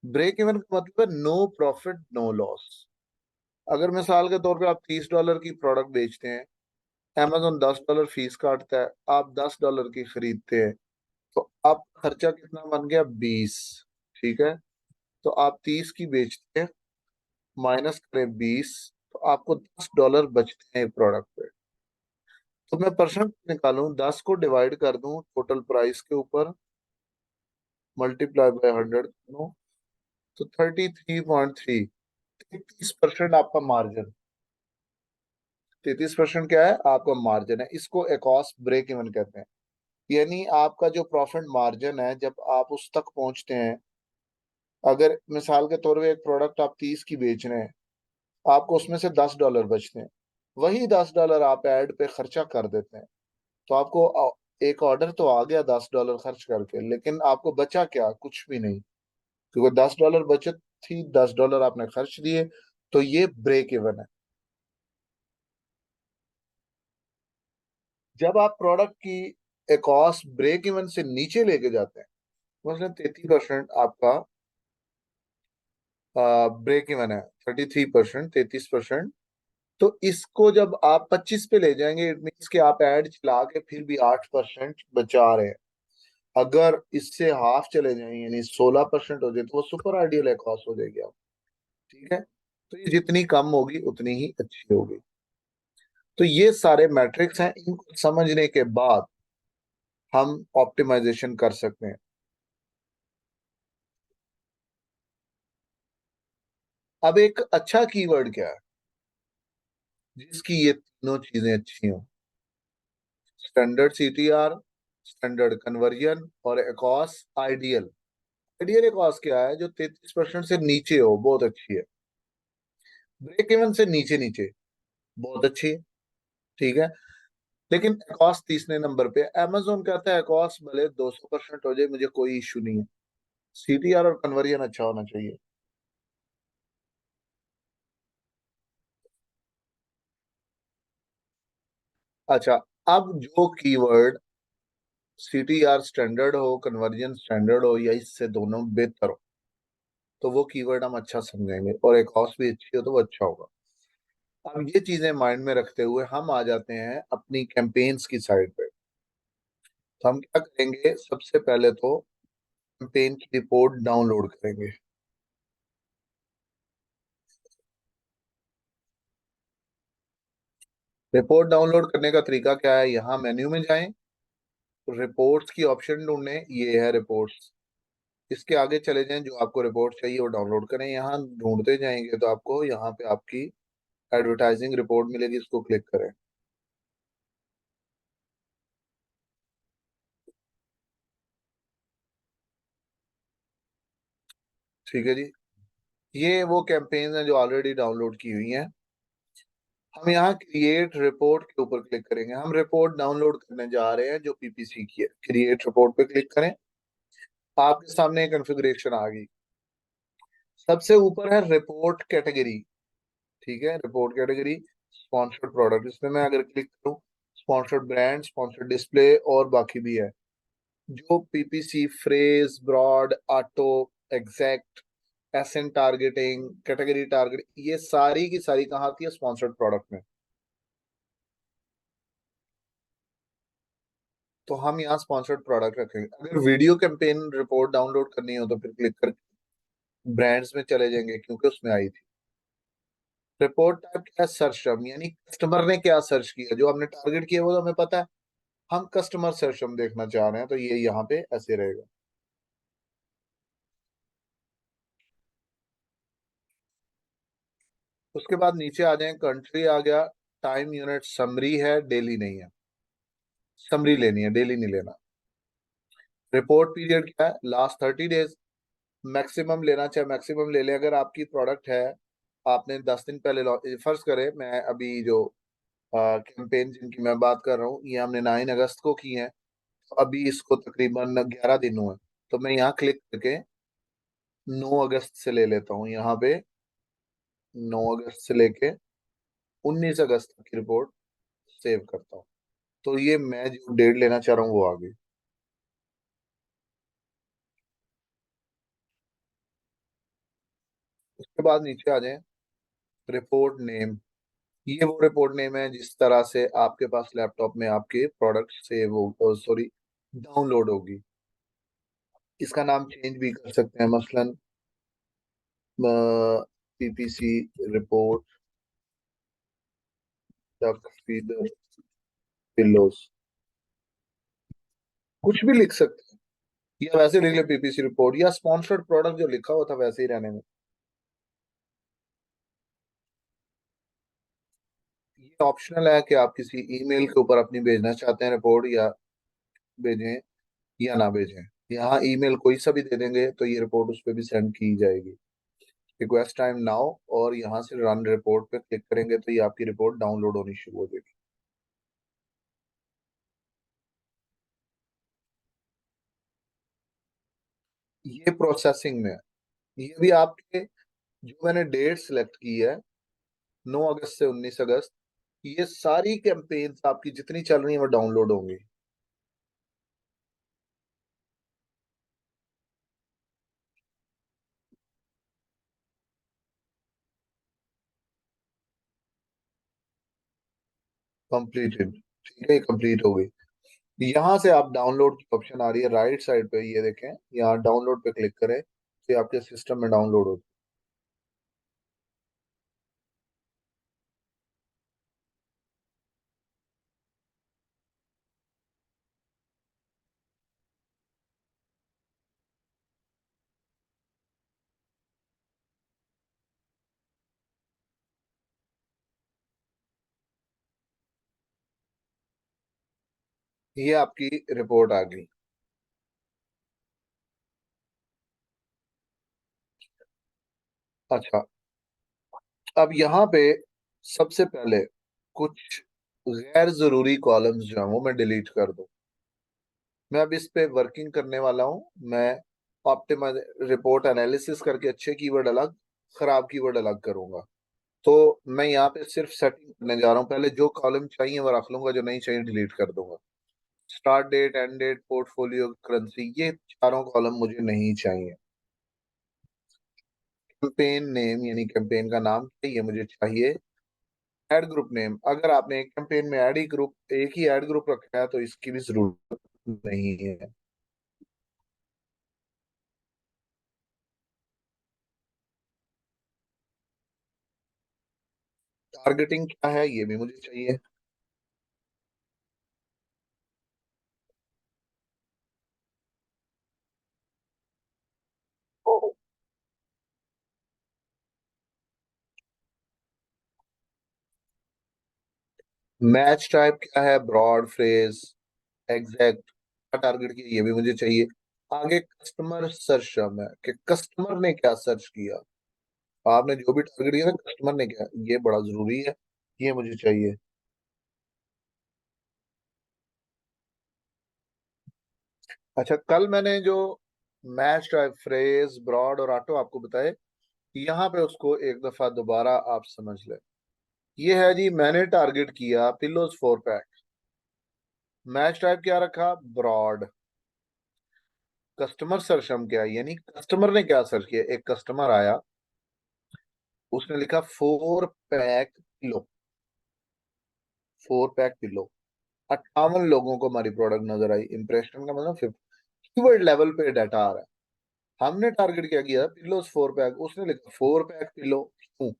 ब्रेक इवन का मतलब है नो प्रॉफिट नो लॉस। अगर मिसाल के तौर पे आप $30 की प्रोडक्ट बेचते हैं, amazon $10 फीस काटता है, आप $10 की खरीदते हैं, तो आप खर्चा कितना बन गया? 20। ठीक है, तो आप 30 की बेचते हैं, माइनस करें 20, तो आपको $10 बचते हैं प्रोडक्ट पे। तो मैं परसेंट निकालूं, 10 को डिवाइड कर दूं टोटल प्राइस के ऊपर, मल्टीप्लाई बाय 100 करूं, तो 33.3, 33% आपका मार्जिन। 33% क्या है? आपका मार्जिन है। इसको एकॉस ब्रेक इवन कहते हैं। यानी आपका जो प्रॉफिट मार्जिन है जब आप उस तक पहुंचते हैं, अगर मिसाल के तौर पे एक प्रोडक्ट आप 30 की बेच रहे हैं, आपको उसमें से $10 बचते हैं, वही $10 आप ऐड पे खर्चा कर देते हैं, तो आपको एक ऑर्डर तो आ गया $10 खर्च करके, लेकिन आपको बचा क्या? कुछ भी नहीं, क्योंकि $10 बचत थी, $10 आपने खर्च दिए। तो ये ब्रेक इवन है। जब आप प्रोडक्ट की कॉस्ट ब्रेक इवन से नीचे लेके जाते हैं, मतलब 33% आपका ब्रेक इवन है, 33%, 33%, तो इसको जब आप 25 पे ले जाएंगे, इट मीन्स कि आप ऐड चला के फिर भी 8% बचा रहे हैं। अगर इससे हाफ चले जाएं यानी 16% हो जाए तो वो सुपर आइडियल एकॉस हो जाएगी आप। ठीक है, तो ये जितनी कम होगी उतनी ही अच्छी होगी। तो ये सारे मैट्रिक्स हैं, इनको समझने के बाद हम ऑप्टिमाइजेशन कर सकते हैं। अब एक अच्छा कीवर्ड क्या है जिसकी ये तीनों चीजें अच्छी हों? स्टैंडर्ड सीटीआर, स्टैंडर्ड कन्वर्जन और एकॉस आइडियल। आइडियल एकॉस क्या है? जो 33% से नीचे हो, बहुत अच्छी है। ब्रेक इवन से नीचे नीचे, बहुत अच्छी है। ठीक है, लेकिन एकॉस 30वें नंबर पे। Amazon कहता है एकॉस भले 200% हो जाए, मुझे कोई इशू नहीं है, सीटीआर और कन्वर्जन अच्छा होना चाहिए। अच्छा, अब जो कीवर्ड सीटीआर स्टैंडर्ड हो, कन्वर्जन स्टैंडर्ड हो, या इससे दोनों बेहतर हो, तो वो कीवर्ड हम अच्छा समझेंगे, और एकॉस भी अच्छी हो तो वो अच्छा होगा। अब ये चीजें माइंड में रखते हुए हम आ जाते हैं अपनी कैंपेन्स की साइड पे। तो हम क्या करेंगे, सबसे पहले तो कैंपेन की रिपोर्ट डाउनलोड करेंगे। रिपोर्ट डाउनलोड करने का तरीका क्या है? यहाँ मेन्यू में जाएं, रिपोर्ट्स की ऑप्शन ढूंढें, ये है रिपोर्ट्स। इसके आगे चले जाएं, जो आपको रिपोर्ट चाहिए वो डाउनलोड करें। यहाँ ढूंढते जाएंगे तो आपको यहाँ पे आपकी एडवर्टाइजिंग रिपोर्ट मिलेगी, इसको क्लिक करें। ठीक है जी, ये वो कैंपेन है जो ऑलरेडी डाउनलोड की हुई हैं। हम यहाँ क्रिएट रिपोर्ट के ऊपर क्लिक करेंगे। हम रिपोर्ट डाउनलोड करने जा रहे हैं जो पीपीसी की है। क्रिएट रिपोर्ट पे क्लिक करें, आपके सामने कॉन्फ़िगरेशन आ गई। सबसे ऊपर है रिपोर्ट कैटेगरी। ठीक है, रिपोर्ट कैटेगरी स्पॉन्सर्ड प्रोडक्ट, इसमें मैं अगर क्लिक करूँ, स्पॉन्सर्ड ब्रांड, स्पॉन्सर्ड डिस्प्ले और बाकी भी है। जो PPC, phrase, broad, auto, exact, ASIN targeting, category target, ये सारी की सारी कहाँ आती है? स्पॉन्सर्ड प्रोडक्ट में। तो हम यहाँ स्पॉन्सर्ड प्रोडक्ट रखेंगे। अगर वीडियो कैंपेन रिपोर्ट डाउनलोड करनी हो तो फिर क्लिक कर ब्रांड्स में चले जाएंगे, क्योंकि उसमें आई थी। रिपोर्ट टाइप क्या है? सर्च टर्म, यानी कस्टमर ने क्या सर्च किया, जो हमने टारगेट किया वो तो हमें पता है। हम कस्टमर सर्च टर्म देखना चाह रहे हैं, तो ये यहाँ पे ऐसे रहेगा। उसके बाद नीचे आ जाए, कंट्री आ गया, टाइम यूनिट समरी है, डेली नहीं है। समरी लेनी है, डेली नहीं लेना। रिपोर्ट पीरियड क्या है? Last 30 days. मैक्सिमम लेना चाहे मैक्सिमम ले लें। अगर आपकी प्रोडक्ट है, आपने 10 दिन पहले फर्ज करें, मैं अभी जो कैंपेन जिनकी मैं बात कर रहा हूँ, ये हमने 9 अगस्त को की है, तो अभी इसको तकरीबन 11 दिन हुए। तो मैं यहाँ क्लिक करके 9 अगस्त से ले लेता हूँ। यहाँ पे 9 अगस्त से लेके 19 अगस्त तक की रिपोर्ट सेव करता हूँ। तो ये मैं जो डेट लेना चाह रहा हूँ वो आ गई। उसके बाद नीचे आ जाए, रिपोर्ट नेम। ये वो रिपोर्ट नेम है जिस तरह से आपके पास लैपटॉप में आपके प्रोडक्ट सेव हो, सॉरी, डाउनलोड होगी। इसका नाम चेंज भी कर सकते हैं, मसलन PPC report duck feeder pillows, कुछ भी लिख सकते हैं, या वैसे लिख ले पीपीसी रिपोर्ट, या स्पॉन्सर्ड प्रोडक्ट जो लिखा हुआ था वैसे ही रहने में। ये ऑप्शनल है कि आप किसी ईमेल के ऊपर अपनी भेजना चाहते हैं रिपोर्ट, या भेजें या ना भेजें। यहाँ ईमेल कोई सा भी दे देंगे तो ये रिपोर्ट उस पर भी सेंड की जाएगी। रिक्वेस्ट टाइम नाउ, और यहाँ से रन रिपोर्ट पे क्लिक करेंगे तो ये आपकी रिपोर्ट डाउनलोड होनी शुरू हो जाएगी। ये प्रोसेसिंग में है। ये भी आपके, जो मैंने डेट सिलेक्ट की है, 9 अगस्त से 19 अगस्त, ये सारी कैंपेन्स आपकी जितनी चल रही है वो डाउनलोड होंगी। कंप्लीटेड। ठीक है, कंप्लीट हो गई। यहाँ से आप डाउनलोड की ऑप्शन आ रही है राइट साइड पे, ये देखें, यहाँ डाउनलोड पे क्लिक करें तो ये आपके सिस्टम में डाउनलोड हो। ये आपकी रिपोर्ट आ गई। अच्छा, अब यहाँ पे सबसे पहले कुछ गैर जरूरी कॉलम्स जो हैं वो मैं डिलीट कर दूं। मैं अब इस पे वर्किंग करने वाला हूँ। मैं ऑप्टिमाइज रिपोर्ट एनालिसिस करके अच्छे कीवर्ड अलग, खराब कीवर्ड अलग करूंगा। तो मैं यहाँ पे सिर्फ सेटिंग करने जा रहा हूँ। पहले जो कॉलम चाहिए वो रख लूंगा, जो नहीं चाहिए डिलीट कर दूंगा। Start date, end date, portfolio, currency, ये चारों कॉलम मुझे नहीं चाहिए। कैंपेन नेम यानी कैंपेन का नाम ये मुझे चाहिए। एड ग्रुप नेम, अगर आपने एक कैंपेन में एड ही ग्रुप, एक ही एड ग्रुप रखा है तो इसकी भी जरूरत नहीं है। टारगेटिंग क्या है ये भी मुझे चाहिए। मैच टाइप क्या है, ब्रॉड, फ्रेज, एग्जैक्ट, टारगेट की, ये भी मुझे चाहिए। आगे कस्टमर सर्च टर्म है कि कस्टमर ने क्या सर्च किया। आपने जो भी टारगेट किया ना, कस्टमर ने क्या, ये बड़ा जरूरी है, ये मुझे चाहिए। अच्छा, कल मैंने जो मैच टाइप, फ्रेज, ब्रॉड और ऑटो आपको बताए, यहाँ पे उसको एक दफा दोबारा आप समझ लें। ये है जी, मैंने टारगेट किया पिल्लोज 4 पैक। मैच टाइप क्या रखा, ब्रॉड। कस्टमर सर्च हम क्या, यानी कस्टमर ने क्या सर्च किया। एक कस्टमर आया, उसने लिखा 4 पैक पिलो, 4 पैक पिलो। 58 लोगों को हमारी प्रोडक्ट नजर आई। इंप्रेशन का मतलब 50, कीवर्ड लेवल पे डाटा आ रहा है। हमने टारगेट क्या किया, पिलोज 4 पैक, उसने लिखा 4 पैक पिलो। क्यों?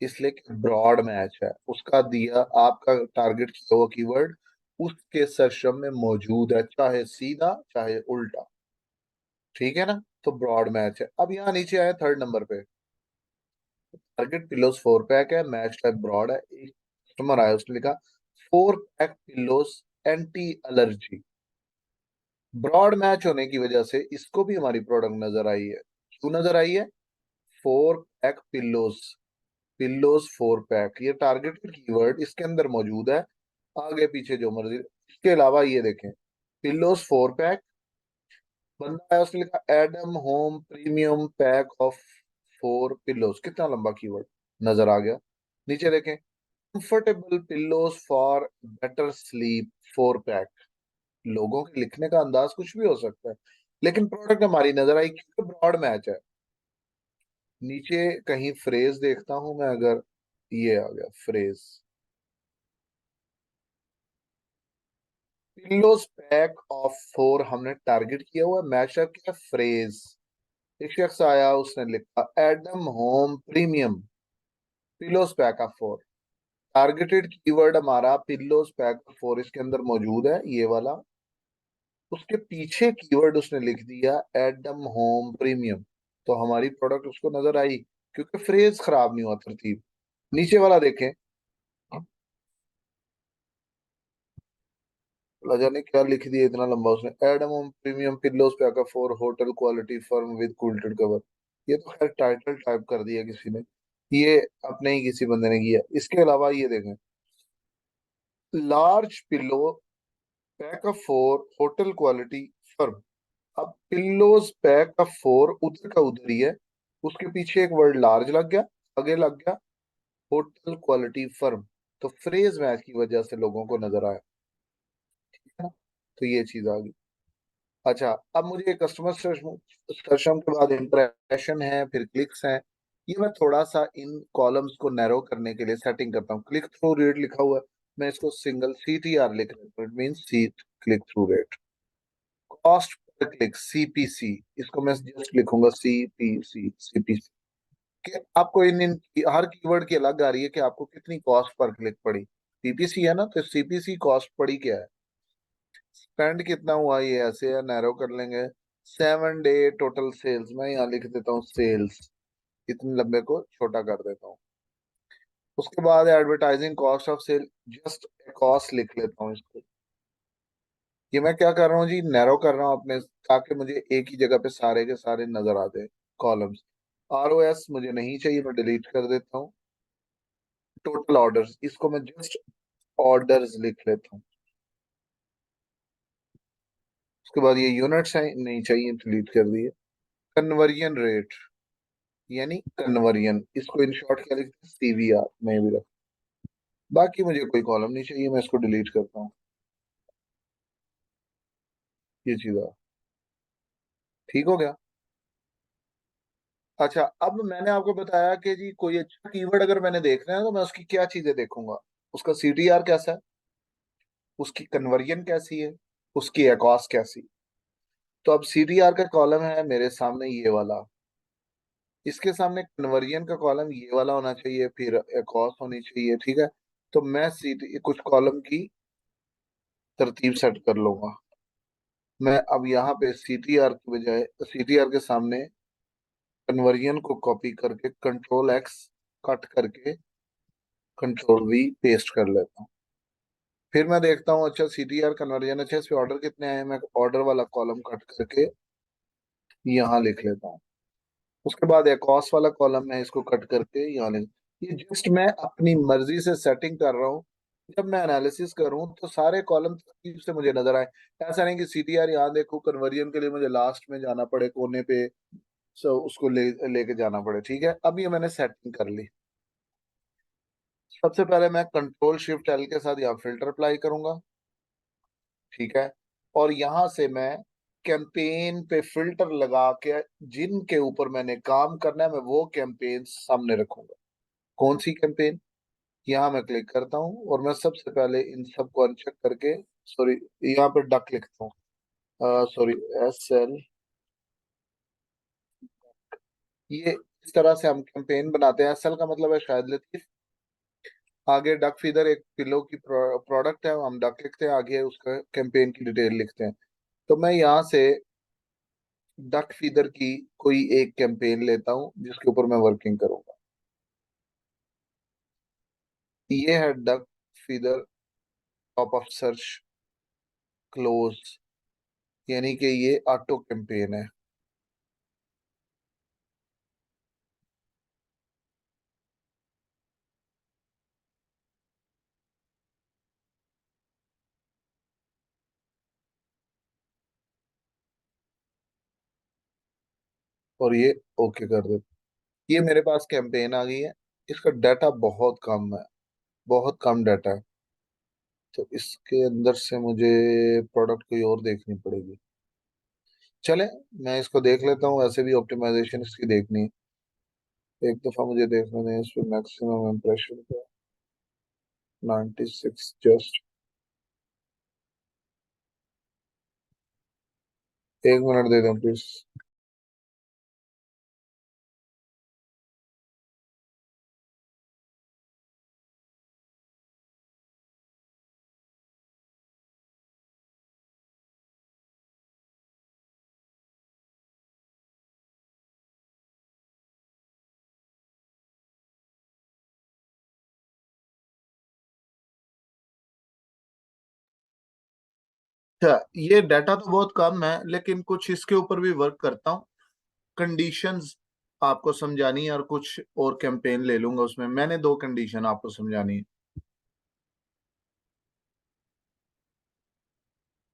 इसलिए कि ब्रॉड मैच है, उसका दिया आपका टारगेट किया हुआ कीवर्ड उसके सर्च में मौजूद है, चाहे सीधा चाहे उल्टा। ठीक है ना? तो ब्रॉड मैच है। अब यहाँ नीचे आया थर्ड नंबर पे, टारगेट पिलोज 4 पैक है, मैच टाइप ब्रॉड है। एक कस्टमर आया, उसने लिखा 4 pack pillows anti allergy. Broad match होने की वजह से इसको भी हमारी प्रोडक्ट नजर आई है। क्यों नजर आई है? 4 पैक पिल्लोज, पिल्लोज 4 पैक, ये टारगेटेड कीवर्ड इसके अंदर मौजूद है। आगे पीछे जो मर्जी। इसके अलावा ये देखें, पिल्लोज 4 पैक, बंदा है उसने लिखा Adam home premium pack of 4 pillows. कितना लंबा कीवर्ड, नजर आ गया। नीचे देखें, comfortable pillows for better sleep 4 pack. लोगों के लिखने का अंदाज कुछ भी हो सकता है, लेकिन प्रोडक्ट हमारी नजर आई क्योंकि ब्रॉड मैच है। नीचे कहीं फ्रेज देखता हूं मैं, अगर ये आ गया फ्रेज, पिल्लोज पैक ऑफ 4 हमने टारगेट किया हुआ, मैच अप किया फ्रेज। एक शख्स आया, उसने लिखा Adam home premium pillows pack of 4। Targeted keyword हमारा पिल्लोज पैक ऑफ 4 इसके अंदर मौजूद है, ये वाला। उसके पीछे कीवर्ड उसने लिख दिया एडम होम प्रीमियम, तो हमारी प्रोडक्ट उसको नजर आई क्योंकि फ्रेज खराब नहीं हुआ, तरतीब। नीचे वाला देखें, अल्लाह जाने क्या लिख दिया इतना लंबा उसने, Adam home premium pillows pack for hotel quality firm with quilted cover. ये तो खैर टाइटल टाइप कर दिया किसी ने, ये अपने ही किसी बंदे ने किया। इसके अलावा ये देखें, large pillow pack of 4 hotel quality firm. अब पिल्लोज पैक ऑफ 4 उधर का उधर ही है, उसके पीछे एक वर्ड लार्ज लग गया, आगे लग गया होटल क्वालिटी फर्म, तो फ्रेज मैच की वजह से लोगों को नजर आया। ठीक है ना? तो ये चीज आ गई। अच्छा, अब मुझे कस्टमर सर्चम के बाद इंप्रेशन है, फिर क्लिक्स हैं। ये मैं थोड़ा सा इन कॉलम्स को नैरो करने के लिए सेटिंग करता हूँ। क्लिक थ्रू रेट लिखा हुआ है, मैं इसको सिंगल CTR लिख रहा हूँ, it mean seat click through rate. Cost per click, CPC, इसको मैं जस्ट लिखूंगा सीपीसी, सीपीसी। कि आपको इन हर कीवर्ड की अलग आ रही है कि आपको कितनी कॉस्ट पर क्लिक पड़ी। सीपीसी है ना, तो सीपीसी कॉस्ट पड़ी क्या है। स्पेंड कितना हुआ ये ऐसे है, नैरो कर लेंगे। 7 डे टोटल सेल्स, मैं यहाँ लिख देता हूँ सेल्स, इतने लंबे को छोटा कर देता हूँ। उसके बाद advertising cost of sale, just cost लिख लेता हूँ इसको। ये मैं क्या कर रहा हूँ जी, नैरो कर रहा हूँ अपने, ताकि मुझे एक ही जगह पे सारे के सारे नजर आते कॉलम्स। आरओएस मुझे नहीं चाहिए, मैं डिलीट कर देता हूँ। टोटल ऑर्डर्स, इसको मैं जस्ट ऑर्डर्स लिख लेता हूँ। उसके बाद ये यूनिट्स है, नहीं चाहिए, डिलीट कर दिए। कन्वर्जन रेट, यानी कन्वर्जन, इसको इन शॉर्ट क्या लिखते हैं, सीवीआर, मैं भी रख। बाकी मुझे कोई कॉलम नहीं चाहिए, मैं इसको डिलीट करता हूँ। ये चीज है, ठीक हो गया। अच्छा, अब मैंने आपको बताया कि जी कोई अच्छा कीवर्ड अगर मैंने देखना है तो मैं उसकी क्या चीजें देखूंगा। उसका सीटीआर कैसा है, उसकी कन्वर्जन कैसी है, उसकी एकॉस कैसी। तो अब सीटीआर का कॉलम है मेरे सामने ये वाला, इसके सामने कन्वर्जन का कॉलम ये वाला होना चाहिए, फिर एकॉस होनी चाहिए, ठीक है। तो मैं सीटी कुछ कॉलम की तरतीब सेट कर लूंगा। मैं अब यहाँ पे सीटीआर की बजाय, सीटीआर के सामने कन्वर्जन को कॉपी करके कंट्रोल एक्स कट करके कंट्रोल वी पेस्ट कर लेता हूँ। फिर मैं देखता हूँ, अच्छा सीटीआर कन्वर्जन, अच्छा इस पे ऑर्डर कितने आए, मैं ऑर्डर वाला कॉलम कट करके यहाँ लिख लेता हूँ। उसके बाद एक कॉस्ट वाला कॉलम है, इसको कट करके यहाँ लिख। ये जस्ट मैं अपनी मर्जी से सेटिंग कर रहा हूँ। जब मैं एनालिसिस करूँ तो सारे कॉलम तरतीब से मुझे नजर आए। ऐसा नहीं कि सीटीआर यहाँ देखो, कन्वर्जन के लिए मुझे लास्ट में जाना पड़े कोने पे, सो उसको लेके जाना पड़े, ठीक है। अब ये मैंने सेटिंग कर ली। सबसे पहले मैं कंट्रोल शिफ्ट एल के साथ यहाँ फिल्टर अप्लाई करूंगा, ठीक है। और यहां से मैं कैंपेन पे फिल्टर लगा के जिनके ऊपर मैंने काम करना है, मैं वो कैंपेन सामने रखूंगा। कौन सी कैंपेन, यहाँ मैं क्लिक करता हूँ और मैं सबसे पहले इन सबको अनचेक करके, सॉरी, यहाँ पे डक लिखता हूँ, सॉरी, एस एल। ये इस तरह से हम कैंपेन बनाते हैं। एस एल का मतलब है शायद लतीफ। आगे डक फीदर एक पिलो की प्रोडक्ट है, हम डक लिखते हैं, आगे उसका कैंपेन की डिटेल लिखते हैं। तो मैं यहाँ से डक फीदर की कोई एक कैंपेन लेता हूँ जिसके ऊपर मैं वर्किंग करूंगा। ये है duck feather top of search close, यानी कि ये ऑटो कैंपेन है। और ये ओके कर दे। ये मेरे पास कैंपेन आ गई है। इसका डाटा बहुत कम है, बहुत कम डाटा है। तो इसके अंदर से मुझे प्रोडक्ट कोई और देखनी पड़ेगी। चले, मैं इसको देख लेता हूँ, वैसे भी ऑप्टिमाइजेशन इसकी देखनी है। एक दफा मुझे देखने दें इस पे मैक्सिमम इम्प्रेशन का, 96 जस्ट। 1 मिनट दे दें प्लीज। अच्छा, ये डाटा तो बहुत कम है, लेकिन कुछ इसके ऊपर भी वर्क करता हूँ। कंडीशंस आपको समझानी है और कुछ और कैंपेन ले लूंगा, उसमें मैंने 2 कंडीशन आपको समझानी है।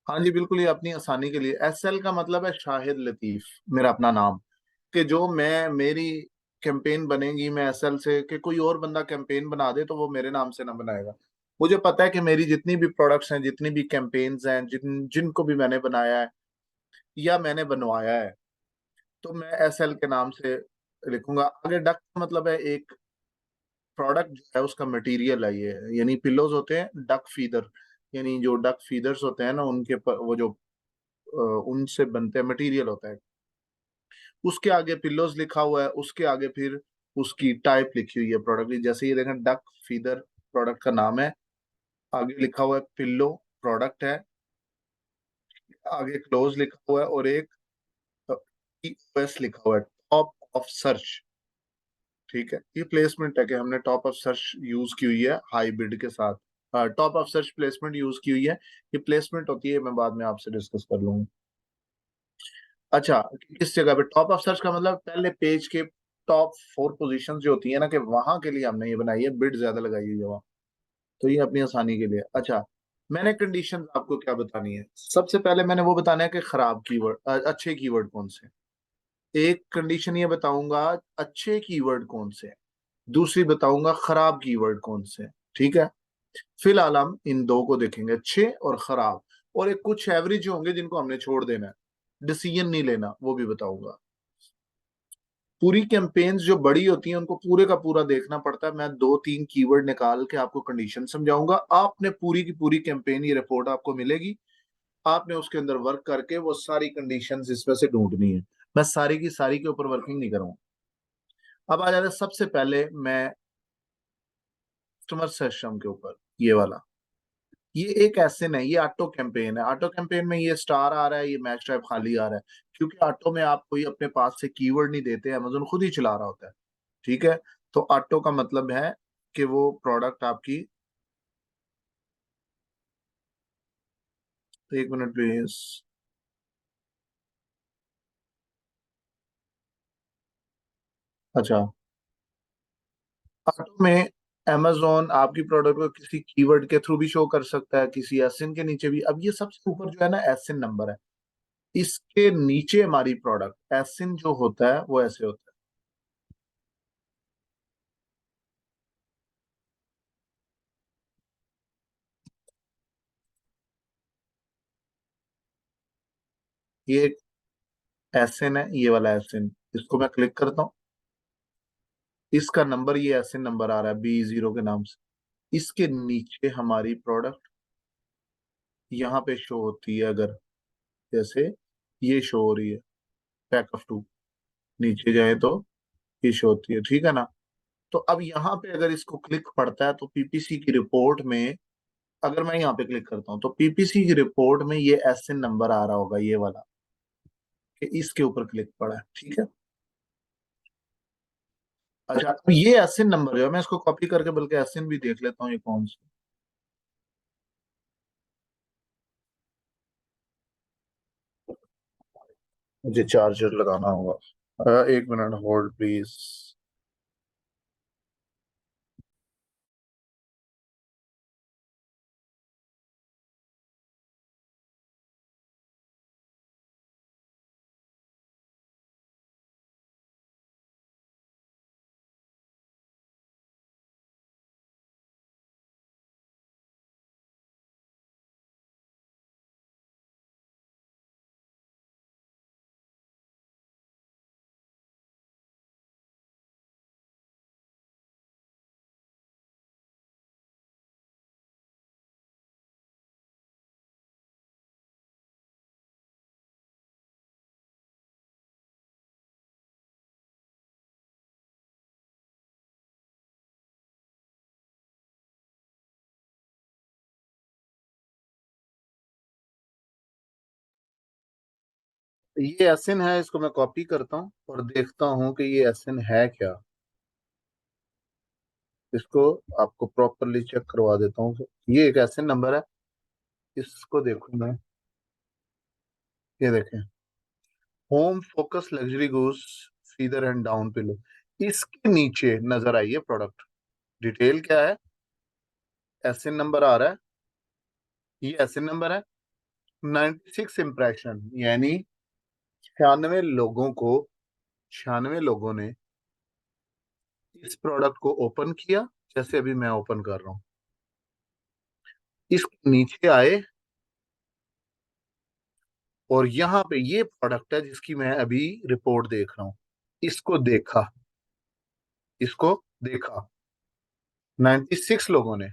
हाँ जी बिल्कुल, ये अपनी आसानी के लिए। एस एल का मतलब है शाहिद लतीफ, मेरा अपना नाम। कि जो मैं मेरी कैंपेन बनेगी, मैं एस एल से, कि कोई और बंदा कैंपेन बना दे तो वो मेरे नाम से ना बनाएगा। मुझे पता है कि मेरी जितनी भी प्रोडक्ट्स हैं, जितनी भी कैंपेन्स हैं, जिनको भी मैंने बनाया है या मैंने बनवाया है, तो मैं एस एल के नाम से लिखूंगा। आगे डक का मतलब है एक प्रोडक्ट जो है उसका मटेरियल है ये, यानी पिल्लोज होते हैं डक फीदर, यानी जो डक फीदर्स होते हैं ना, उनके वो जो उनसे बनते हैं मटेरियल होता है, उसके आगे पिल्लोज लिखा हुआ है, उसके आगे फिर उसकी टाइप लिखी हुई है प्रोडक्ट की। जैसे ये देखें, डक फीदर प्रोडक्ट का नाम है, आगे लिखा हुआ है पिल्लो प्रोडक्ट है, आगे क्लोज लिखा हुआ है, और एक टीओएस लिखा हुआ है, टॉप ऑफ सर्च। ठीक है, ये प्लेसमेंट है कि हमने टॉप ऑफ सर्च यूज की हुई है हाई बिड के साथ। Top of search placement use की हुई है, ये प्लेसमेंट होती है, मैं बाद में आपसे डिस्कस कर लूंगा। अच्छा, किस जगह पे टॉप ऑफ सर्च का मतलब, पहले पेज के टॉप 4 पोजीशन जो होती है ना, कि वहां के लिए हमने ये बनाई है, बिड ज्यादा लगाई हुई है वहाँ। तो ये अपनी आसानी के लिए। अच्छा, मैंने कंडीशन आपको क्या बतानी है, सबसे पहले मैंने वो बताना है कि खराब कीवर्ड, अच्छे कीवर्ड कौन से। एक कंडीशन ये बताऊंगा अच्छे कीवर्ड कौन से, दूसरी बताऊंगा खराब कीवर्ड कौन से। ठीक है, फिलहाल हम इन दो को देखेंगे, अच्छे और खराब, और एक कुछ एवरेज होंगे जिनको हमने छोड़ देना है, डिसीजन नहीं लेना, वो भी बताऊंगा। पूरी कैंपेन्स जो बड़ी होती हैं उनको पूरे का पूरा देखना पड़ता है। मैं 2-3 कीवर्ड निकाल के आपको कंडीशन समझाऊंगा, आपने पूरी की पूरी कैंपेन, ये रिपोर्ट आपको मिलेगी, आपने उसके अंदर वर्क करके वो सारी कंडीशंस इसमें से ढूंढनी है। मैं सारी की सारी के ऊपर वर्किंग नहीं करूंगा। अब आ जाता है सबसे पहले मैं कस्टमर सिस्टम के ऊपर, ये वाला। ये एक एसएन है, ये ऑटो कैंपेन है। ऑटो कैंपेन में ये स्टार आ रहा है, ये मैच टाइप खाली आ रहा है, क्योंकि ऑटो में आप कोई अपने पास से कीवर्ड नहीं देते, अमेजोन खुद ही चला रहा होता है। ठीक है, तो ऑटो का मतलब है कि वो प्रोडक्ट आपकी, 1 मिनट प्लीज। अच्छा, ऑटो में amazon आपकी प्रोडक्ट को किसी कीवर्ड के थ्रू भी शो कर सकता है, किसी एसएन के नीचे भी। अब ये सबसे ऊपर जो है ना, एसएन नंबर है, इसके नीचे हमारी प्रोडक्ट, एसएन जो होता है वो ऐसे होता है। ये एसएन है, ये वाला एसएन, इसको मैं क्लिक करता हूँ, इसका नंबर, ये एसएन नंबर आ रहा है B0 के नाम से। इसके नीचे हमारी प्रोडक्ट यहाँ पे शो होती है, अगर जैसे ये शो हो रही है, पैक ऑफ 2, नीचे जाए तो ये शो होती है। ठीक है ना, तो अब यहाँ पे अगर इसको क्लिक पड़ता है तो पीपीसी की रिपोर्ट में, अगर मैं यहाँ पे क्लिक करता हूँ तो पीपीसी की रिपोर्ट में ये एसएन नंबर आ रहा होगा, ये वाला, कि इसके ऊपर क्लिक पड़ा है। ठीक है, अच्छा, अब ये एसएन नंबर जो है, मैं इसको कॉपी करके बल्कि एसएन भी देख लेता हूँ, ये कौन सा। मुझे चार्जर लगाना होगा। 1 मिनट होल्ड प्लीज। ये एसएन है, इसको मैं कॉपी करता हूँ और देखता हूँ कि ये एसएन है क्या। इसको आपको प्रॉपरली चेक करवा देता हूँ। ये एक एसएन नंबर है, इसको देखो मैं, ये देखें, home focus luxury goods feather and down pillow, इसके नीचे नजर आई है प्रोडक्ट डिटेल क्या है, एसएन नंबर आ रहा है, ये एसएन नंबर है। 96 इम्प्रेशन, यानी 96 लोगों ने इस प्रोडक्ट को ओपन किया, जैसे अभी मैं ओपन कर रहा हूँ, इसके नीचे आए, और यहाँ पे ये प्रोडक्ट है जिसकी मैं अभी रिपोर्ट देख रहा हूँ, इसको देखा, इसको देखा 96 लोगों ने,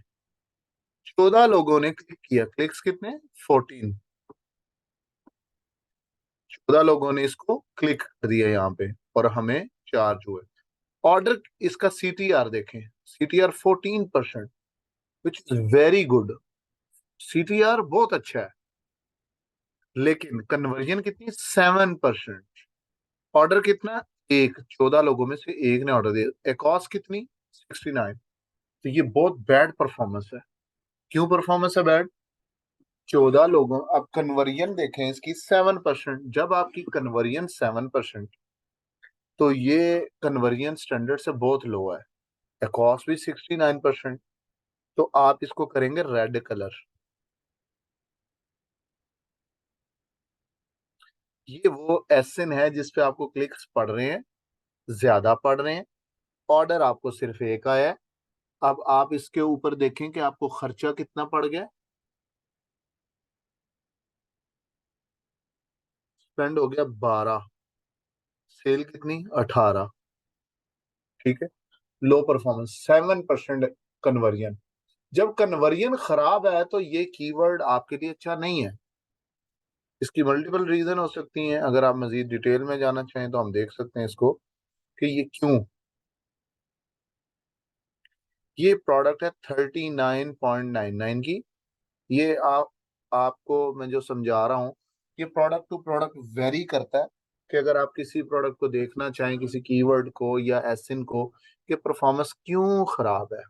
14 लोगों ने क्लिक किया, क्लिक्स कितने? 14। 14 लोगों ने इसको क्लिक कर दिया यहाँ पे और हमें चार्ज हुए। ऑर्डर इसका सीटीआर देखें, CTR 14%, which is very good. CTR बहुत अच्छा है, लेकिन कन्वर्जन कितनी? 7%। ऑर्डर कितना? एक, 14 लोगों में से एक ने ऑर्डर दिया। एकॉस कितनी? 69। तो ये बहुत बैड परफॉर्मेंस है। क्यों परफॉर्मेंस है बैड? 14 लोगों, अब कन्वर्जन देखें इसकी 7%। जब आपकी कन्वर्जन 7%, तो ये कन्वर्जन स्टैंडर्ड से बहुत लो है। एकॉस भी 69%। तो आप इसको करेंगे रेड कलर। ये वो एसएन है जिसपे आपको क्लिक्स पड़ रहे हैं, ज्यादा पड़ रहे हैं। ऑर्डर आपको सिर्फ एक आया है। अब आप इसके ऊपर देखें कि आपको खर्चा कितना पड़ गया। स्पेंड हो गया 12, सेल कितनी? 18। ठीक है, लो परफॉर्मेंस, 7% कन्वर्जन। जब कन्वर्जन खराब है तो ये कीवर्ड आपके लिए अच्छा नहीं है। इसकी मल्टीपल रीजन हो सकती हैं। अगर आप मजीद डिटेल में जाना चाहें तो हम देख सकते हैं इसको कि ये क्यों। ये प्रोडक्ट है 39.99 की। ये आपको मैं जो समझा रहा हूँ, ये प्रोडक्ट टू प्रोडक्ट वेरी करता है कि अगर आप किसी प्रोडक्ट को देखना चाहें, किसी कीवर्ड को या एसइन को, कि परफॉर्मेंस क्यों खराब है,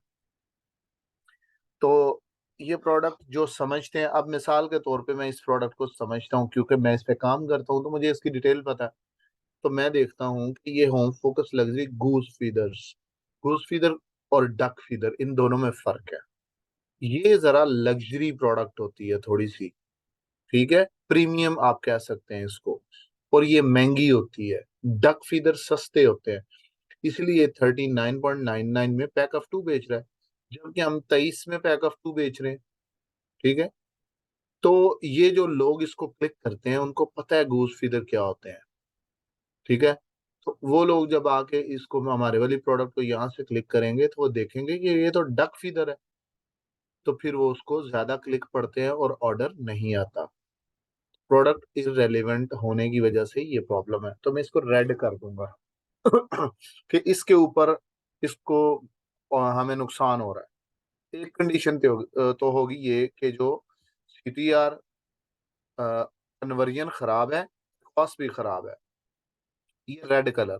तो ये प्रोडक्ट जो समझते हैं, अब मिसाल के तौर पे मैं इस प्रोडक्ट को समझता हूँ क्योंकि मैं इस पे काम करता हूँ तो मुझे इसकी डिटेल पता है। तो मैं देखता हूँ कि ये home focus luxury goose feathers, goose feather और डक फीदर, इन दोनों में फर्क है। ये जरा लग्जरी प्रोडक्ट होती है थोड़ी सी, ठीक है, प्रीमियम आप कह सकते हैं इसको, और ये महंगी होती है। डक फीदर सस्ते होते हैं, इसलिए 39.99 में पैक ऑफ टू बेच रहा है, जबकि हम 23 में पैक ऑफ टू बेच रहे हैं। ठीक है, तो ये जो लोग इसको क्लिक करते हैं उनको पता है गूस फीदर क्या होते हैं। ठीक है, तो वो लोग जब आके इसको, हमारे वाली प्रोडक्ट को यहाँ से क्लिक करेंगे तो वो देखेंगे कि ये तो डक फीदर है, तो फिर वो उसको ज्यादा क्लिक पड़ते हैं और ऑर्डर नहीं आता। प्रोडक्ट इररेलेवेंट होने की वजह से ये प्रॉब्लम है, तो मैं इसको रेड कर दूंगा कि इसके ऊपर इसको हमें नुकसान हो रहा है। एक कंडीशन तो होगी ये कि जो सीटीआर कन्वर्जन खराब है, कॉस्ट भी खराब है, ये रेड कलर।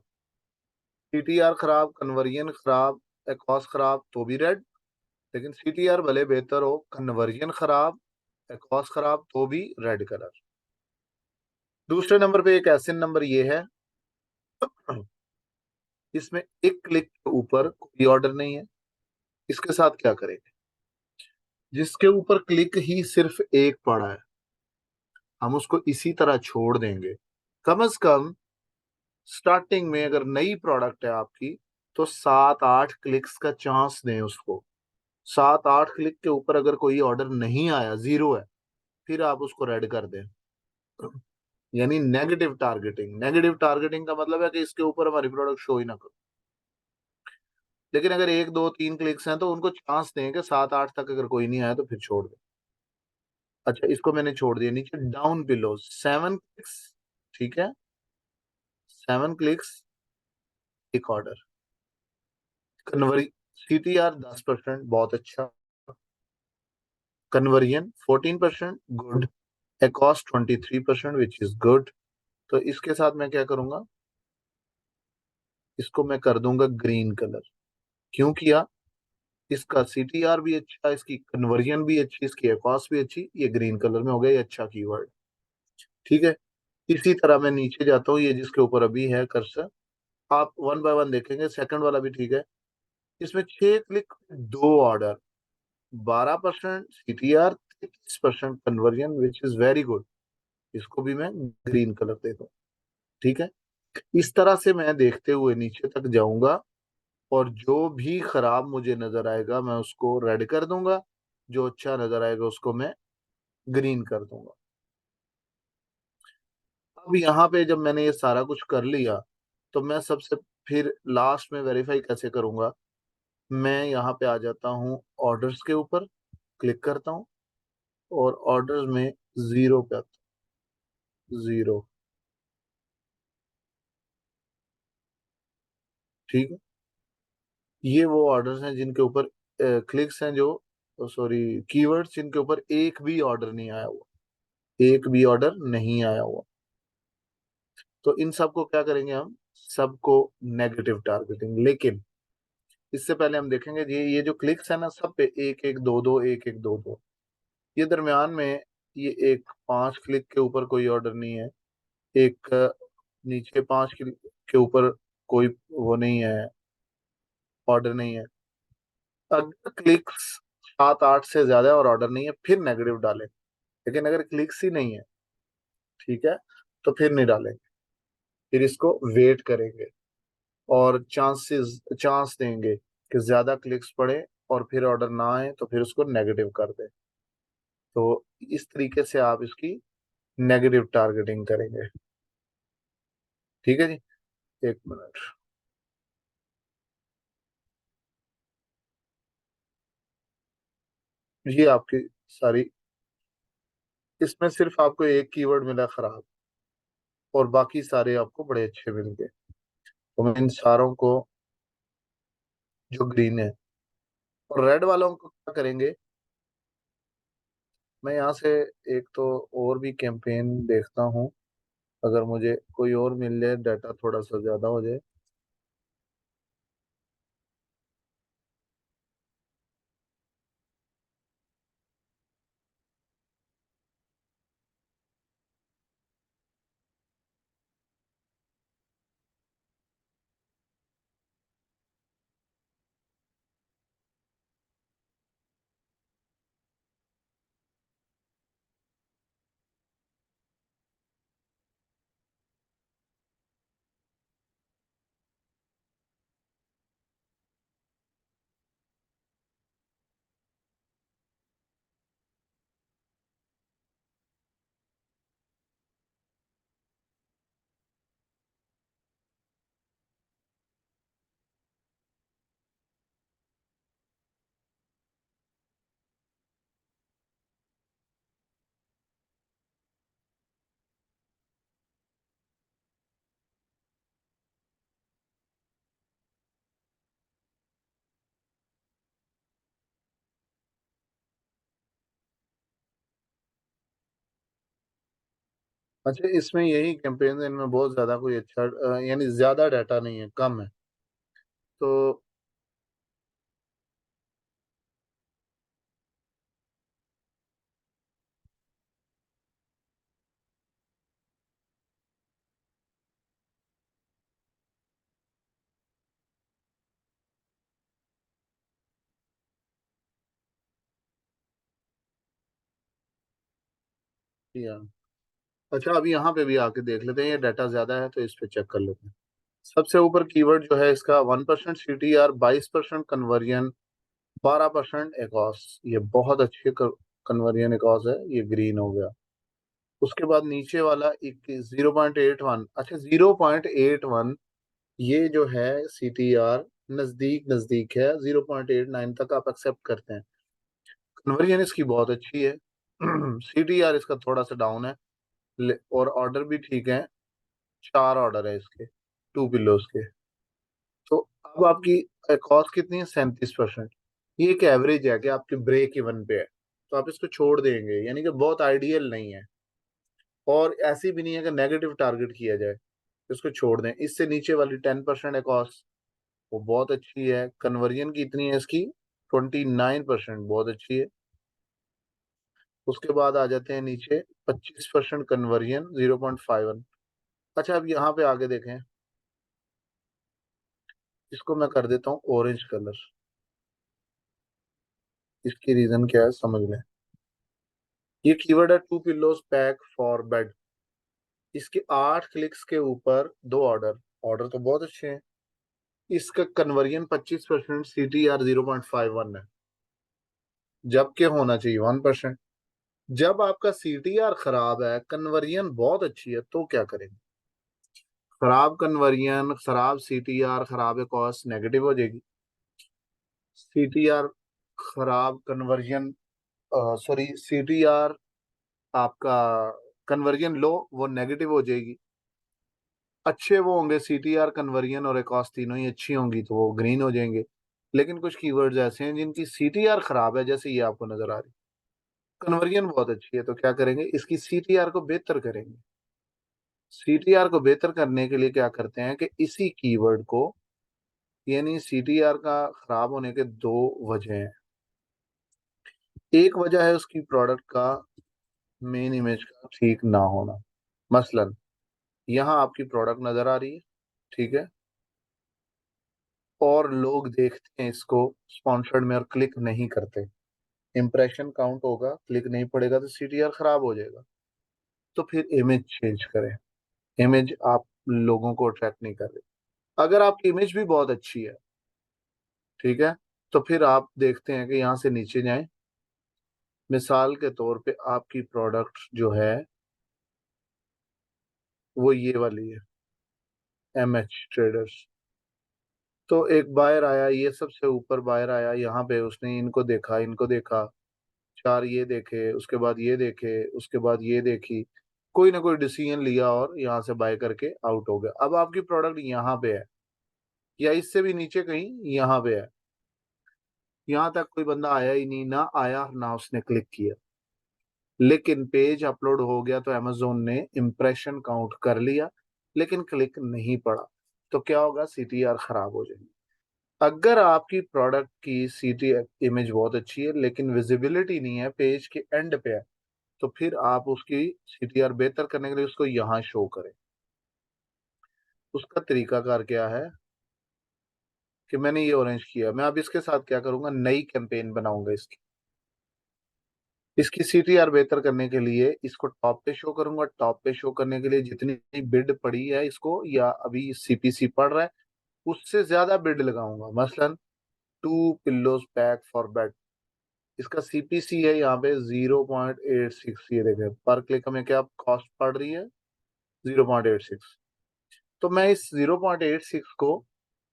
सीटीआर खराब, कन्वर्जन खराब, कॉस्ट खराब तो भी रेड। लेकिन सीटीआर भले बेहतर हो, कन्वर्जन खराब, कॉस्ट खराब तो भी रेड कलर। दूसरे नंबर पे एक एसिन नंबर ये है, इसमें एक क्लिक के ऊपर कोई ऑर्डर नहीं है। इसके साथ क्या करेंगे? जिसके ऊपर क्लिक ही सिर्फ एक पड़ा है, हम उसको इसी तरह छोड़ देंगे। कम से कम स्टार्टिंग में अगर नई प्रोडक्ट है आपकी, तो 7-8 क्लिक्स का चांस दें उसको। 7-8 क्लिक के ऊपर अगर कोई ऑर्डर नहीं आया, जीरो है, फिर आप उसको रेड कर दें। यानी नेगेटिव टारगेटिंग। नेगेटिव टारगेटिंग का मतलब है कि इसके ऊपर हमारी प्रोडक्ट शो ही ना करो। लेकिन अगर 1-2-3 क्लिक्स हैं तो उनको चांस दें कि 7-8 तक अगर कोई नहीं आया तो फिर छोड़ दें। अच्छा, इसको मैंने छोड़ दिया। नीचे डाउन बिलो 7 क्लिक्स, ठीक है, 7 क्लिक्स, एक ऑर्डर। कन्वर्ज सीटीआर 10%, बहुत अच्छा। Conversion 14%, good. ACoS 23%, which is good. तो इसके साथ मैं क्या करूंगा, इसको मैं कर दूंगा ग्रीन कलर। क्यों किया? इसका सीटीआर भी अच्छा, इसकी कन्वर्जन भी अच्छी, इसकी एकॉस्ट भी अच्छी, ये ग्रीन कलर में हो गया, ये अच्छा कीवर्ड। ठीक है, इसी तरह मैं नीचे जाता हूँ, ये जिसके ऊपर अभी है कर्सर, आप वन बाय वन देखेंगे। सेकंड वाला भी ठीक है, इसमें 6 click, 2 order, 12% CTR, 30% conversion, which is very good. इसको भी मैं ग्रीन कलर दे दूं। ठीक है, इस तरह से मैं देखते हुए नीचे तक जाऊंगा, और जो भी खराब मुझे नजर आएगा मैं उसको रेड कर दूंगा, जो अच्छा नजर आएगा उसको मैं ग्रीन कर दूंगा। अब यहाँ पे जब मैंने ये सारा कुछ कर लिया, तो मैं सबसे फिर लास्ट में वेरीफाई कैसे करूंगा? मैं यहाँ पे आ जाता हूँ ऑर्डर्स के ऊपर, क्लिक करता हूँ और ऑर्डर्स में 0 पे आता हूँ, 0। ठीक है, ये वो ऑर्डर्स हैं जिनके ऊपर क्लिक्स हैं, जो सॉरी कीवर्ड्स जिनके ऊपर एक भी ऑर्डर नहीं आया हुआ, एक भी ऑर्डर नहीं आया हुआ। तो इन सबको क्या करेंगे हम, सबको नेगेटिव टारगेटिंग। लेकिन इससे पहले हम देखेंगे ये जो क्लिक्स है ना, सब पे एक एक दो दो, एक एक दो दो। ये दरमियान में ये एक 5 क्लिक के ऊपर कोई ऑर्डर नहीं है, एक नीचे 5 क्लिक के ऊपर कोई वो नहीं है, ऑर्डर नहीं है। अगर क्लिक्स 7 8 से ज्यादा है और ऑर्डर नहीं है, फिर नेगेटिव डालें। लेकिन अगर क्लिक्स ही नहीं है, ठीक है, तो फिर नहीं डालेंगे, फिर इसको वेट करेंगे और चांस देंगे कि ज्यादा क्लिक्स पड़े और फिर ऑर्डर ना आए, तो फिर उसको नेगेटिव कर दें। तो इस तरीके से आप इसकी नेगेटिव टारगेटिंग करेंगे। ठीक है जी, एक मिनट। ये आपकी सारी, इसमें सिर्फ आपको एक कीवर्ड मिला खराब, और बाकी सारे आपको बड़े अच्छे मिल गए। तो मैं इन सारों को, जो ग्रीन है और रेड वालों को क्या करेंगे, मैं यहाँ से एक तो और भी कैंपेन देखता हूँ, अगर मुझे कोई और मिल जाए, डाटा थोड़ा सा ज्यादा हो जाए। अच्छा, इसमें यही कैंपेन, इनमें बहुत ज्यादा कोई अच्छा यानी ज्यादा डाटा नहीं है, कम है। तो या अच्छा, अभी यहाँ पे भी आके देख लेते हैं, ये डाटा ज्यादा है तो इस पे चेक कर लेते हैं। सबसे ऊपर कीवर्ड जो है इसका 1% CTR, 22% कन्वर्जन, 12% एकॉस। ये बहुत अच्छे कन्वर्जन एकॉस है, ये ग्रीन हो गया। उसके बाद नीचे वाला 0.81, अच्छा 0.81, ये जो है CTR नजदीक नजदीक है, 0.89 तक आप एक्सेप्ट करते हैं। कन्वर्जन इसकी बहुत अच्छी है। CTR इसका थोड़ा सा डाउन है, और ऑर्डर भी ठीक है, 4 ऑर्डर है इसके, 2 पिलोस के। तो अब आपकी कॉस्ट कितनी है, 37%। ये एक एवरेज है कि आपके ब्रेक इवन पे है, तो आप इसको छोड़ देंगे, यानी कि बहुत आइडियल नहीं है, और ऐसी भी नहीं है कि नेगेटिव टारगेट किया जाए, इसको छोड़ दें। इससे नीचे वाली 10% है कॉस्ट, वो बहुत अच्छी है। कन्वर्जन की इतनी है इसकी, 29%, बहुत अच्छी है। उसके बाद आ जाते हैं नीचे, 25% कन्वर्जन, 0.51। अच्छा, अब यहाँ पे आगे देखें, इसको मैं कर देता हूँ ऑरेंज कलर। इसकी रीजन क्या है समझ लें। ये कीवर्ड है 2 पिल्लोज पैक फॉर बेड। इसके 8 क्लिक्स के ऊपर 2 ऑर्डर, ऑर्डर तो बहुत अच्छे हैं। इसका कन्वर्जन 25%, CTR 0.51 है, जबकि होना चाहिए 1%। जब आपका CTR खराब है, कन्वर्जन बहुत अच्छी है, तो क्या करेंगे। खराब कन्वर्जन, खराब CTR, खराब कॉस्ट, नेगेटिव हो जाएगी। CTR, खराब कन्वर्जन, सॉरी, सीटीआर आपका कन्वर्जन लो, वो नेगेटिव हो जाएगी। अच्छे वो होंगे सीटीआर, कन्वर्जन और एकॉस, तीनों ही अच्छी होंगी तो वो ग्रीन हो जाएंगे। लेकिन कुछ कीवर्ड्स ऐसे हैं जिनकी सीटीआर खराब है, जैसे ये आपको नजर आ रही। कन्वर्जन बहुत अच्छी है, तो क्या करेंगे, इसकी सीटीआर को बेहतर करेंगे। सीटीआर को बेहतर करने के लिए क्या करते हैं कि इसी कीवर्ड को, यानी सीटीआर का खराब होने के दो वजह हैं। एक वजह है उसकी प्रोडक्ट का मेन इमेज का ठीक ना होना। मसलन यहाँ आपकी प्रोडक्ट नजर आ रही है, ठीक है, और लोग देखते हैं इसको स्पॉन्सर्ड में और क्लिक नहीं करते। इंप्रेशन काउंट होगा, क्लिक नहीं पड़ेगा तो सीटीआर खराब हो जाएगा। तो फिर इमेज चेंज करें। इमेज आप लोगों को अट्रैक्ट नहीं कर रही। अगर आपकी इमेज भी बहुत अच्छी है, ठीक है, तो फिर आप देखते हैं कि यहाँ से नीचे जाएं। मिसाल के तौर पे आपकी प्रोडक्ट जो है वो ये वाली है, एमएच ट्रेडर्स। तो एक बायर आया, ये सबसे ऊपर बायर आया, यहाँ पे उसने इनको देखा, इनको देखा, चार ये देखे, उसके बाद ये देखे, उसके बाद ये देखी, कोई ना कोई डिसीजन लिया और यहाँ से बाय करके आउट हो गया। अब आपकी प्रोडक्ट यहाँ पे है या इससे भी नीचे कहीं यहाँ पे है, यहाँ तक कोई बंदा आया ही नहीं, ना आया ना उसने क्लिक किया, लेकिन पेज अपलोड हो गया तो अमेजोन ने इंप्रेशन काउंट कर लिया, लेकिन क्लिक नहीं पड़ा। तो क्या होगा, सीटीआर खराब हो जाएगी। अगर आपकी प्रोडक्ट की सीटी इमेज बहुत अच्छी है लेकिन विजिबिलिटी नहीं है, पेज के एंड पे है, तो फिर आप उसकी सीटीआर बेहतर करने के लिए उसको यहाँ शो करें। उसका तरीकाकार क्या है कि मैंने ये ऑरेंज किया, मैं अब इसके साथ क्या करूंगा, नई कैंपेन बनाऊंगा इसकी सीटीआर बेहतर करने के लिए इसको टॉप पे शो करूंगा। टॉप पे शो करने के लिए जितनी बिड पड़ी है इसको, या अभी सीपीसी पड़ रहा है, उससे ज्यादा बिड लगाऊंगा। मसलन 2 पिल्लोज पैक फॉर बेड, इसका सीपीसी है यहाँ पे 0.86। ये देखें, पर क्लिक हमें क्या कॉस्ट पड़ रही है, 0.86। तो मैं इस 0.86 को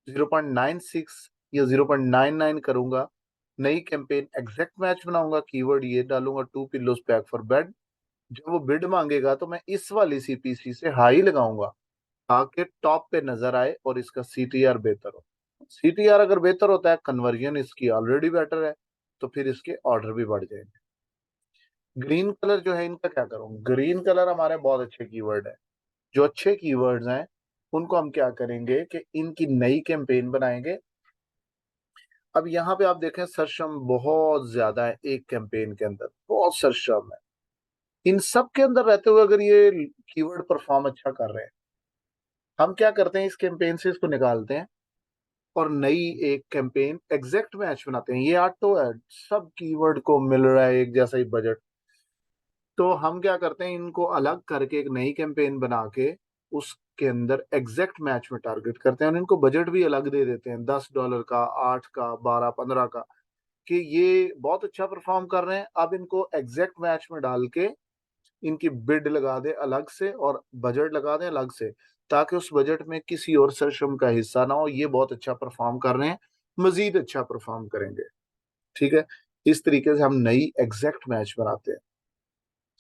0.96 या 0.99 करूंगा। नई कैंपेन एग्जैक्ट मैच बनाऊंगा, कीवर्ड ये डालूंगा, 2 पिल्लोज पैक फॉर बेड। जब वो बिड मांगेगा तो मैं इस वाली सीपीसी से हाई लगाऊंगा ताकि टॉप पे नजर आए और इसका सीटीआर बेहतर हो। सीटीआर अगर बेहतर होता है, कन्वर्जन इसकी ऑलरेडी बेटर है, तो फिर इसके ऑर्डर भी बढ़ जाएंगे। ग्रीन कलर जो है इनका क्या करूं, ग्रीन कलर हमारे बहुत अच्छे कीवर्ड है। जो अच्छे कीवर्ड्स हैं उनको हम क्या करेंगे कि इनकी नई कैंपेन बनाएंगे। अब यहाँ पे आप देखें, सरश्रम बहुत ज्यादा है, एक कैंपेन के अंदर बहुत सरश्रम है। इन सब के अंदर रहते हुए अगर ये कीवर्ड परफॉर्म अच्छा कर रहे हैं, हम क्या करते हैं, इस कैंपेन से इसको निकालते हैं और नई एक कैंपेन एग्जैक्ट मैच बनाते हैं। ये ऑटो है, सब कीवर्ड को मिल रहा है एक जैसा ही बजट, तो हम क्या करते हैं, इनको अलग करके एक नई कैंपेन बना के उसके अंदर एग्जैक्ट मैच में टारगेट करते हैं और इनको बजट भी अलग दे देते हैं, $10 का, 8 का, 12, 15 का, कि ये बहुत अच्छा परफॉर्म कर रहे हैं। अब इनको एग्जैक्ट मैच में डाल के इनकी बिड लगा दे अलग से और बजट लगा दें अलग से, ताकि उस बजट में किसी और सरश्रम का हिस्सा ना हो। ये बहुत अच्छा परफॉर्म कर रहे हैं, मजीद अच्छा परफॉर्म करेंगे, ठीक है। इस तरीके से हम नई एग्जैक्ट मैच बनाते हैं।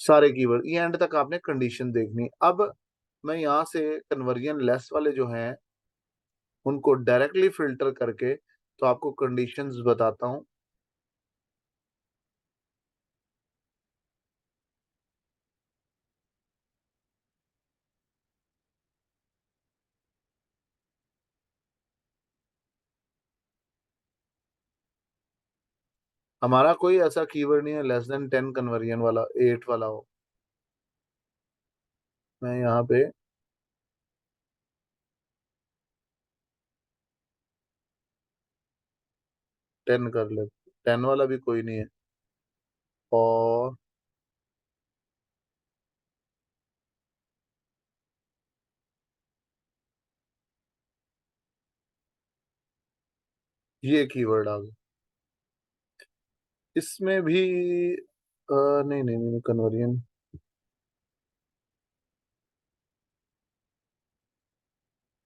सारे कीवर्ड ये एंड तक आपने कंडीशन देखनी। अब मैं यहाँ से कन्वर्जन लेस वाले जो हैं उनको डायरेक्टली फिल्टर करके तो आपको कंडीशंस बताता हूँ। हमारा कोई ऐसा कीवर्ड नहीं है लेस देन 10 कन्वर्जन वाला, 8 वाला हो। मैं यहाँ पे 10 कर ले, 10 वाला भी कोई नहीं है। और ये कीवर्ड आ गया इसमें भी। नहीं नहीं नहीं, conversion,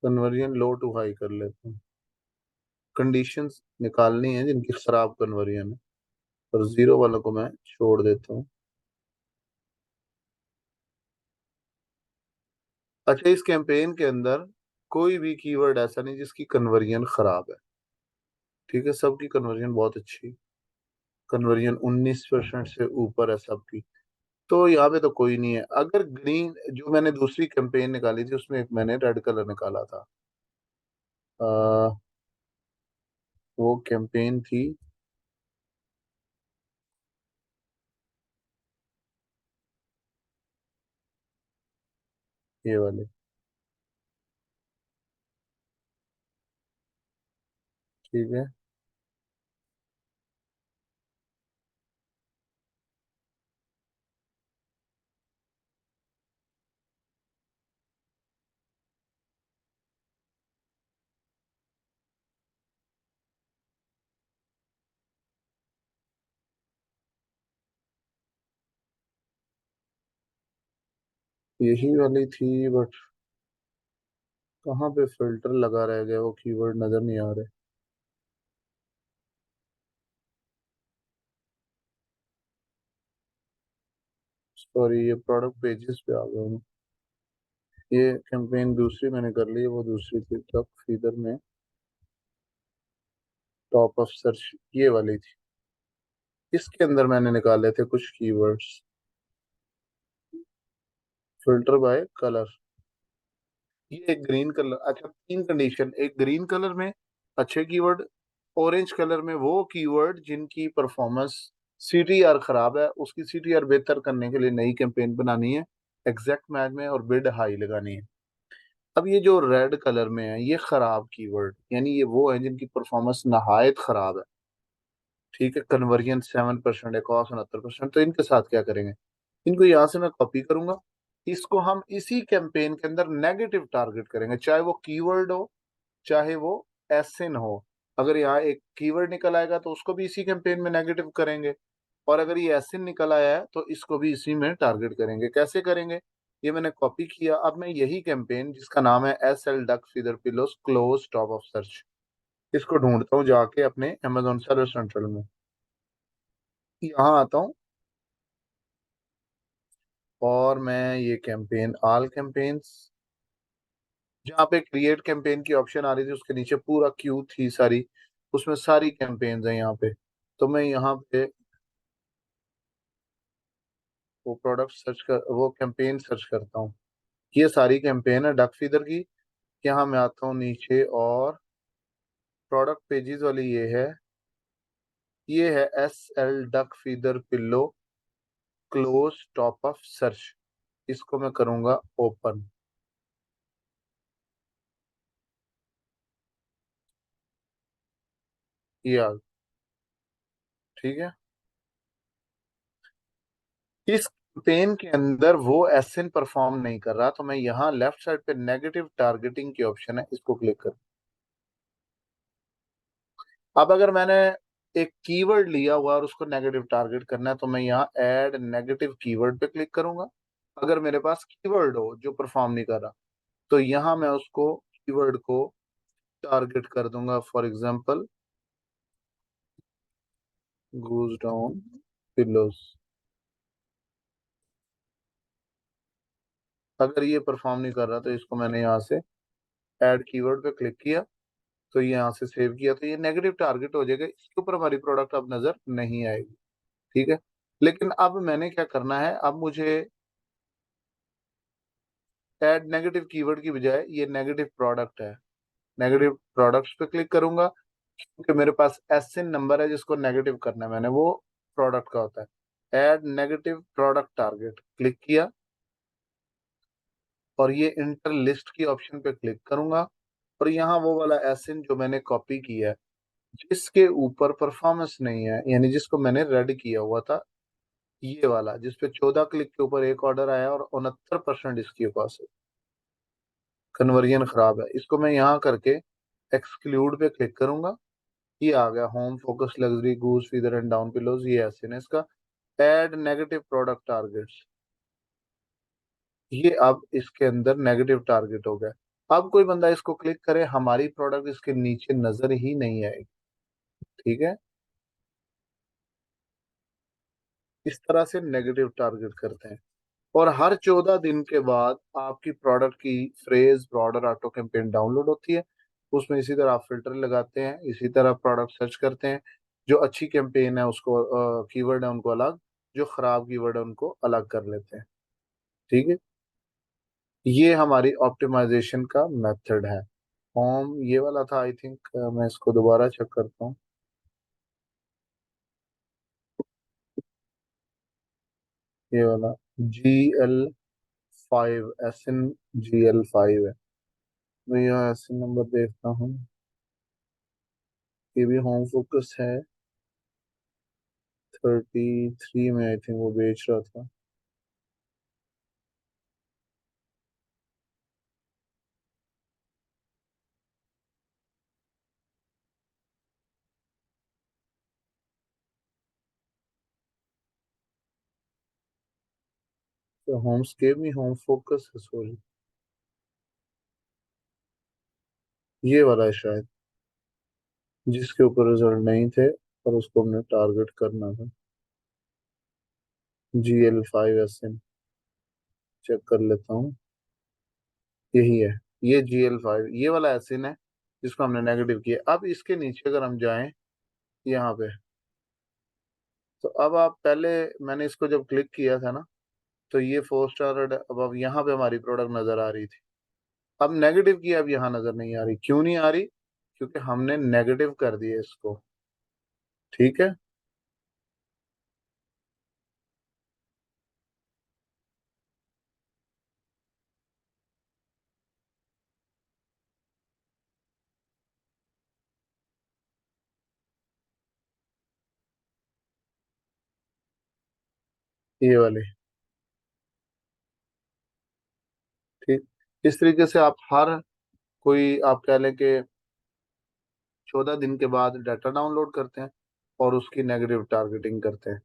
conversion low to high कर लेते हैं। कंडीशंस निकालनी है जिनकी खराब कन्वर्जन है। और जीरो वालों को मैं छोड़ देता हूँ। अच्छा, इस कैंपेन के अंदर कोई भी कीवर्ड ऐसा नहीं जिसकी कन्वर्जन खराब है। ठीक है, सबकी कन्वर्जन बहुत अच्छी। कन्वर्जन 19% से ऊपर है सबकी। तो यहाँ पे तो कोई नहीं है। अगर ग्रीन, जो मैंने दूसरी कैंपेन निकाली थी उसमें एक मैंने रेड कलर निकाला था। आ, वो कैंपेन थी, ये वाली। ठीक है, यही वाली थी, बट कहाँ पे फिल्टर लगा रह गया, वो कीवर्ड नजर नहीं आ रहे। सॉरी, ये प्रोडक्ट पेजेस पे आ गया हूँ। ये कैंपेन दूसरी मैंने कर ली है, वो दूसरी थी तब फीडर में। टॉप ऑफ सर्च ये वाली थी। इसके अंदर मैंने निकाले थे कुछ कीवर्ड्स। फिल्टर बाय कलर, ये एक ग्रीन कलर। अच्छा, तीन कंडीशन, एक ग्रीन कलर में अच्छे कीवर्ड, ऑरेंज कलर में वो कीवर्ड जिनकी परफॉर्मेंस सीटीआर खराब है, उसकी सीटीआर बेहतर करने के लिए नई कैंपेन बनानी है, एग्जैक्ट मैच में, और बिड हाई लगानी है। अब ये जो रेड कलर में है ये खराब कीवर्ड, यानी ये वो है जिनकी परफॉर्मेंस नहायत खराब है। ठीक है, कन्वर्जन 7% है, कॉस्ट 69%। तो इनके साथ क्या करेंगे, इनको यहाँ से मैं कॉपी करूंगा। इसको हम इसी कैंपेन के अंदर नेगेटिव टारगेट करेंगे, चाहे वो कीवर्ड हो, चाहे वो एसएन हो। अगर यहाँ एक कीवर्ड निकल आएगा तो उसको भी इसी कैंपेन में नेगेटिव करेंगे, और अगर ये एसएन निकल आया है तो इसको भी इसी में टारगेट करेंगे। कैसे करेंगे, ये मैंने कॉपी किया। अब मैं यही कैंपेन जिसका नाम है S L duck feather pillows close top of search, इसको ढूंढता हूँ जाके अपने अमेजोन सर्च सेंट्रल में। यहाँ आता हूँ और मैं ये कैंपेन, ऑल कैंपेन्स, जहाँ पे क्रिएट कैंपेन की ऑप्शन आ रही थी उसके नीचे पूरा क्यू थी सारी, उसमें सारी कैंपेन्स हैं यहाँ पे। तो मैं यहाँ पे वो प्रोडक्ट सर्च कर, वो कैंपेन सर्च करता हूँ। ये सारी कैंपेन है डक फीदर की। यहाँ मैं आता हूँ नीचे और प्रोडक्ट पेजेस वाली ये है S L duck feather pillow close top of search. इसको मैं करूंगा ओपन। ये आ, ठीक है। इस पेन के अंदर वो एसएन परफॉर्म नहीं कर रहा, तो मैं यहाँ लेफ्ट साइड पे नेगेटिव टारगेटिंग की ऑप्शन है, इसको क्लिक कर। अब अगर मैंने एक कीवर्ड लिया हुआ और उसको नेगेटिव टारगेट करना है तो मैं यहाँ ऐड नेगेटिव कीवर्ड पे क्लिक करूंगा। अगर मेरे पास कीवर्ड हो जो परफॉर्म नहीं कर रहा, तो यहाँ मैं उसको कीवर्ड को टारगेट कर दूंगा। For example, goose down pillows. अगर ये परफॉर्म नहीं कर रहा तो इसको मैंने यहाँ से ऐड कीवर्ड पे क्लिक किया, तो ये यहाँ से सेव किया, तो ये नेगेटिव टारगेट हो जाएगा, इसके ऊपर हमारी प्रोडक्ट अब नजर नहीं आएगी। ठीक है, लेकिन अब मैंने क्या करना है, अब मुझे ऐड नेगेटिव कीवर्ड की बजाय ये नेगेटिव प्रोडक्ट है, नेगेटिव प्रोडक्ट्स पे क्लिक करूंगा, क्योंकि मेरे पास एसएन नंबर है जिसको नेगेटिव करना है मैंने, वो प्रोडक्ट का होता है। Add negative product target click किया, और ये इंटर लिस्ट की ऑप्शन पे क्लिक करूंगा, और यहाँ वो वाला एसएन जो मैंने कॉपी किया है, जिसके ऊपर परफॉर्मेंस नहीं है, यानी जिसको मैंने रेड किया हुआ था, ये वाला जिसपे 14 क्लिक के ऊपर एक ऑर्डर आया और 69% इसके पास है, कन्वर्जन खराब है, इसको मैं यहाँ करके एक्सक्लूड पे क्लिक करूंगा। ये आ गया home focus luxury goose feather and down pillows, ये ऐसे ना इसका ऐड नेगेटिव प्रोडक्ट टारगेट्स। ये अब इसके अंदर नेगेटिव टारगेट हो गया। अब कोई बंदा इसको क्लिक करे, हमारी प्रोडक्ट इसके नीचे नजर ही नहीं आएगी। ठीक है, इस तरह से नेगेटिव टारगेट करते हैं। और हर 14 दिन के बाद आपकी प्रोडक्ट की phrase broader auto campaign download होती है। उसमें इसी तरह आप फिल्टर लगाते हैं, इसी तरह प्रोडक्ट सर्च करते हैं। जो अच्छी कैंपेन है उसको कीवर्ड है उनको अलग, जो खराब कीवर्ड है उनको अलग कर लेते हैं। ठीक है, ये हमारी ऑप्टिमाइजेशन का मेथड है। होम ये वाला था आई थिंक, मैं इसको दोबारा चेक करता हूँ। ये वाला GL5 SN GL5 है। मैं यहाँ SN नंबर देखता हूँ। ये भी होम फोकस है, 33 में आई थिंक वो बेच रहा था। तो होमस्केप में होम फोकस है, सॉरी, ये वाला है शायद, जिसके ऊपर रिजल्ट नहीं थे और उसको हमने टारगेट करना था। GL5 SN चेक कर लेता हूँ। यही है, ये GL5 ये वाला SN है जिसको हमने नेगेटिव किया। अब इसके नीचे अगर हम जाएं यहाँ पे, तो अब आप पहले, मैंने इसको जब क्लिक किया था ना, तो ये 4 स्टार। अब यहाँ पे हमारी प्रोडक्ट नजर आ रही थी। अब नेगेटिव की अब यहाँ नजर नहीं आ रही। क्यों नहीं आ रही? क्योंकि हमने नेगेटिव कर दिया इसको। ठीक है, ये वाले। ठीक, इस तरीके से आप हर कोई, आप कह लें कि 14 दिन के बाद डाटा डाउनलोड करते हैं और उसकी नेगेटिव टारगेटिंग करते हैं।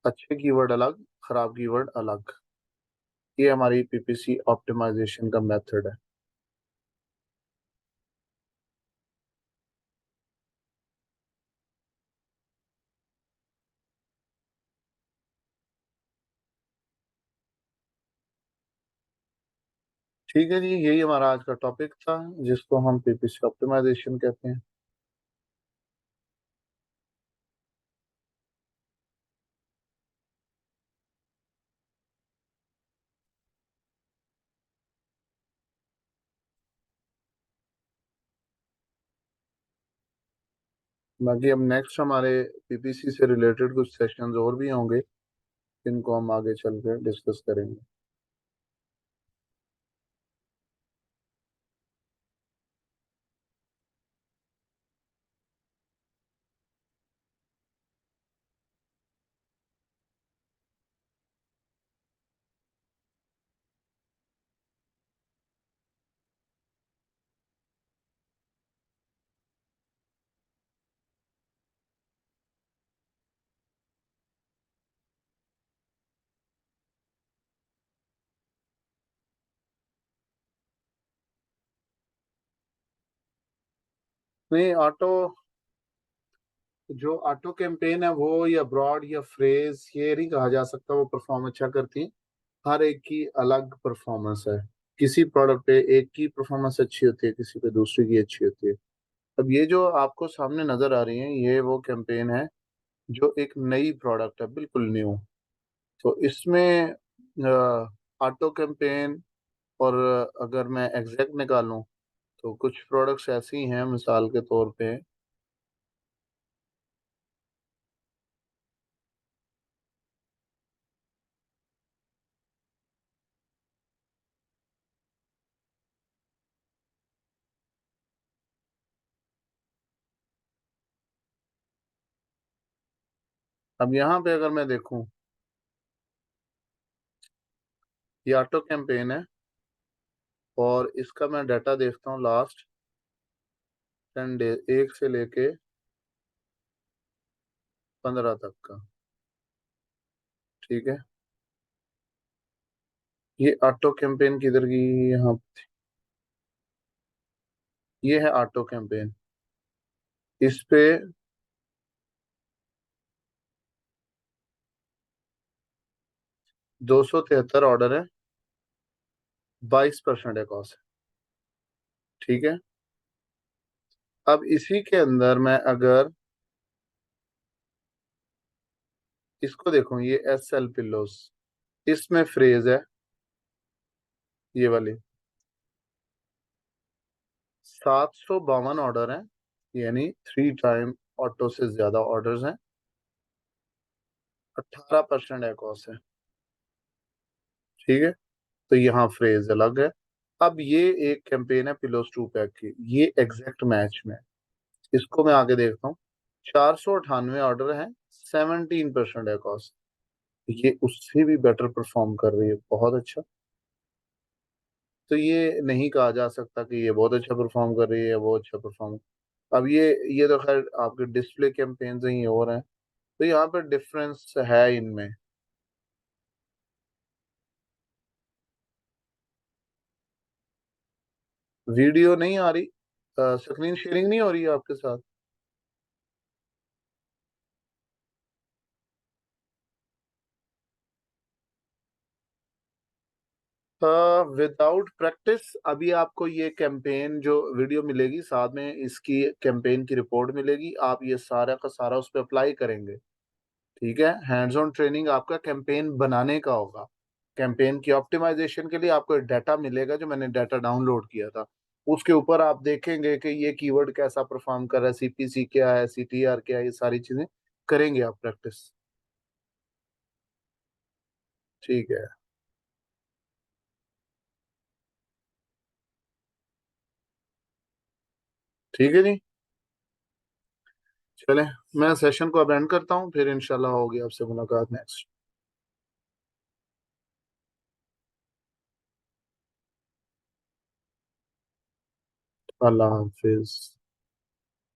अच्छे कीवर्ड अलग, खराब कीवर्ड अलग। ये हमारी PPC ऑप्टिमाइजेशन का मेथड है। ठीक है जी, यही हमारा आज का टॉपिक था, जिसको हम PPC ऑप्टिमाइजेशन कहते हैं। बाकी अब नेक्स्ट हमारे PPC से रिलेटेड कुछ सेशंस और भी होंगे, जिनको हम आगे चल कर डिस्कस करेंगे। नहीं, ऑटो, जो ऑटो कैंपेन है वो या ब्रॉड या फ्रेज, ये नहीं कहा जा सकता वो परफॉर्म अच्छा करती है। हर एक की अलग परफॉर्मेंस है। किसी प्रोडक्ट पे एक की परफॉर्मेंस अच्छी होती है, किसी पे दूसरी की अच्छी होती है। अब ये जो आपको सामने नजर आ रही है, ये वो कैंपेन है जो एक नई प्रोडक्ट है, बिल्कुल न्यू। तो इसमें ऑटो कैंपेन, और अगर मैं एग्जैक्ट निकालूं तो कुछ प्रोडक्ट्स ऐसी हैं मिसाल के तौर पे। अब यहाँ पे अगर मैं देखूं, ये ऑटो कैंपेन है और इसका मैं डाटा देखता हूँ लास्ट 10 डेज, 1 से लेके 15 तक का। ठीक है, ये ऑटो कैंपेन किधर की? यहाँ, ये है ऑटो कैंपेन। इस पे 273 ऑर्डर है, 22% है कॉस्ट। ठीक है। अब इसी के अंदर मैं अगर इसको देखूं, ये एस एल पिल्लोस, इसमें फ्रेज है ये वाली, 752 ऑर्डर हैं, यानी 3 टाइम ऑटो से ज्यादा ऑर्डर्स हैं, 18% है कॉस्ट है। ठीक है। तो यहाँ फ्रेज अलग है। अब ये एक कैंपेन है पिलोस 2 पैक की, ये एग्जैक्ट मैच में है। इसको मैं आगे देखता हूँ। 498 ऑर्डर हैं, 17% है कॉस्ट। ये उससे भी बेटर परफॉर्म कर रही है, बहुत अच्छा। तो ये नहीं कहा जा सकता कि ये बहुत अच्छा परफॉर्म कर रही है, वो अच्छा परफॉर्म। अब ये तो खैर आपके डिस्प्ले कैंपेन ही हो रहे हैं, तो यहाँ पे डिफरेंस है इनमें। वीडियो नहीं आ रही, स्क्रीन शेयरिंग नहीं हो रही है आपके साथ। विदाउट प्रैक्टिस अभी आपको ये कैंपेन जो वीडियो मिलेगी, साथ में इसकी कैंपेन की रिपोर्ट मिलेगी, आप ये सारा का सारा उस पर अप्लाई करेंगे। ठीक है। हैंड्स ऑन ट्रेनिंग आपका कैंपेन बनाने का होगा। कैंपेन की ऑप्टिमाइजेशन के लिए आपको एक डाटा मिलेगा, जो मैंने डाटा डाउनलोड किया था। उसके ऊपर आप देखेंगे कि ये कीवर्ड कैसा परफॉर्म कर रहा है, सीपीसी क्या है, सीटीआर क्या है, ये सारी चीजें करेंगे आप प्रैक्टिस। ठीक है। ठीक है जी। चलें, मैं सेशन को अब एंड करता हूँ, फिर इंशाल्लाह होगी आपसे मुलाकात नेक्स्ट। अल्लाह हाफिज।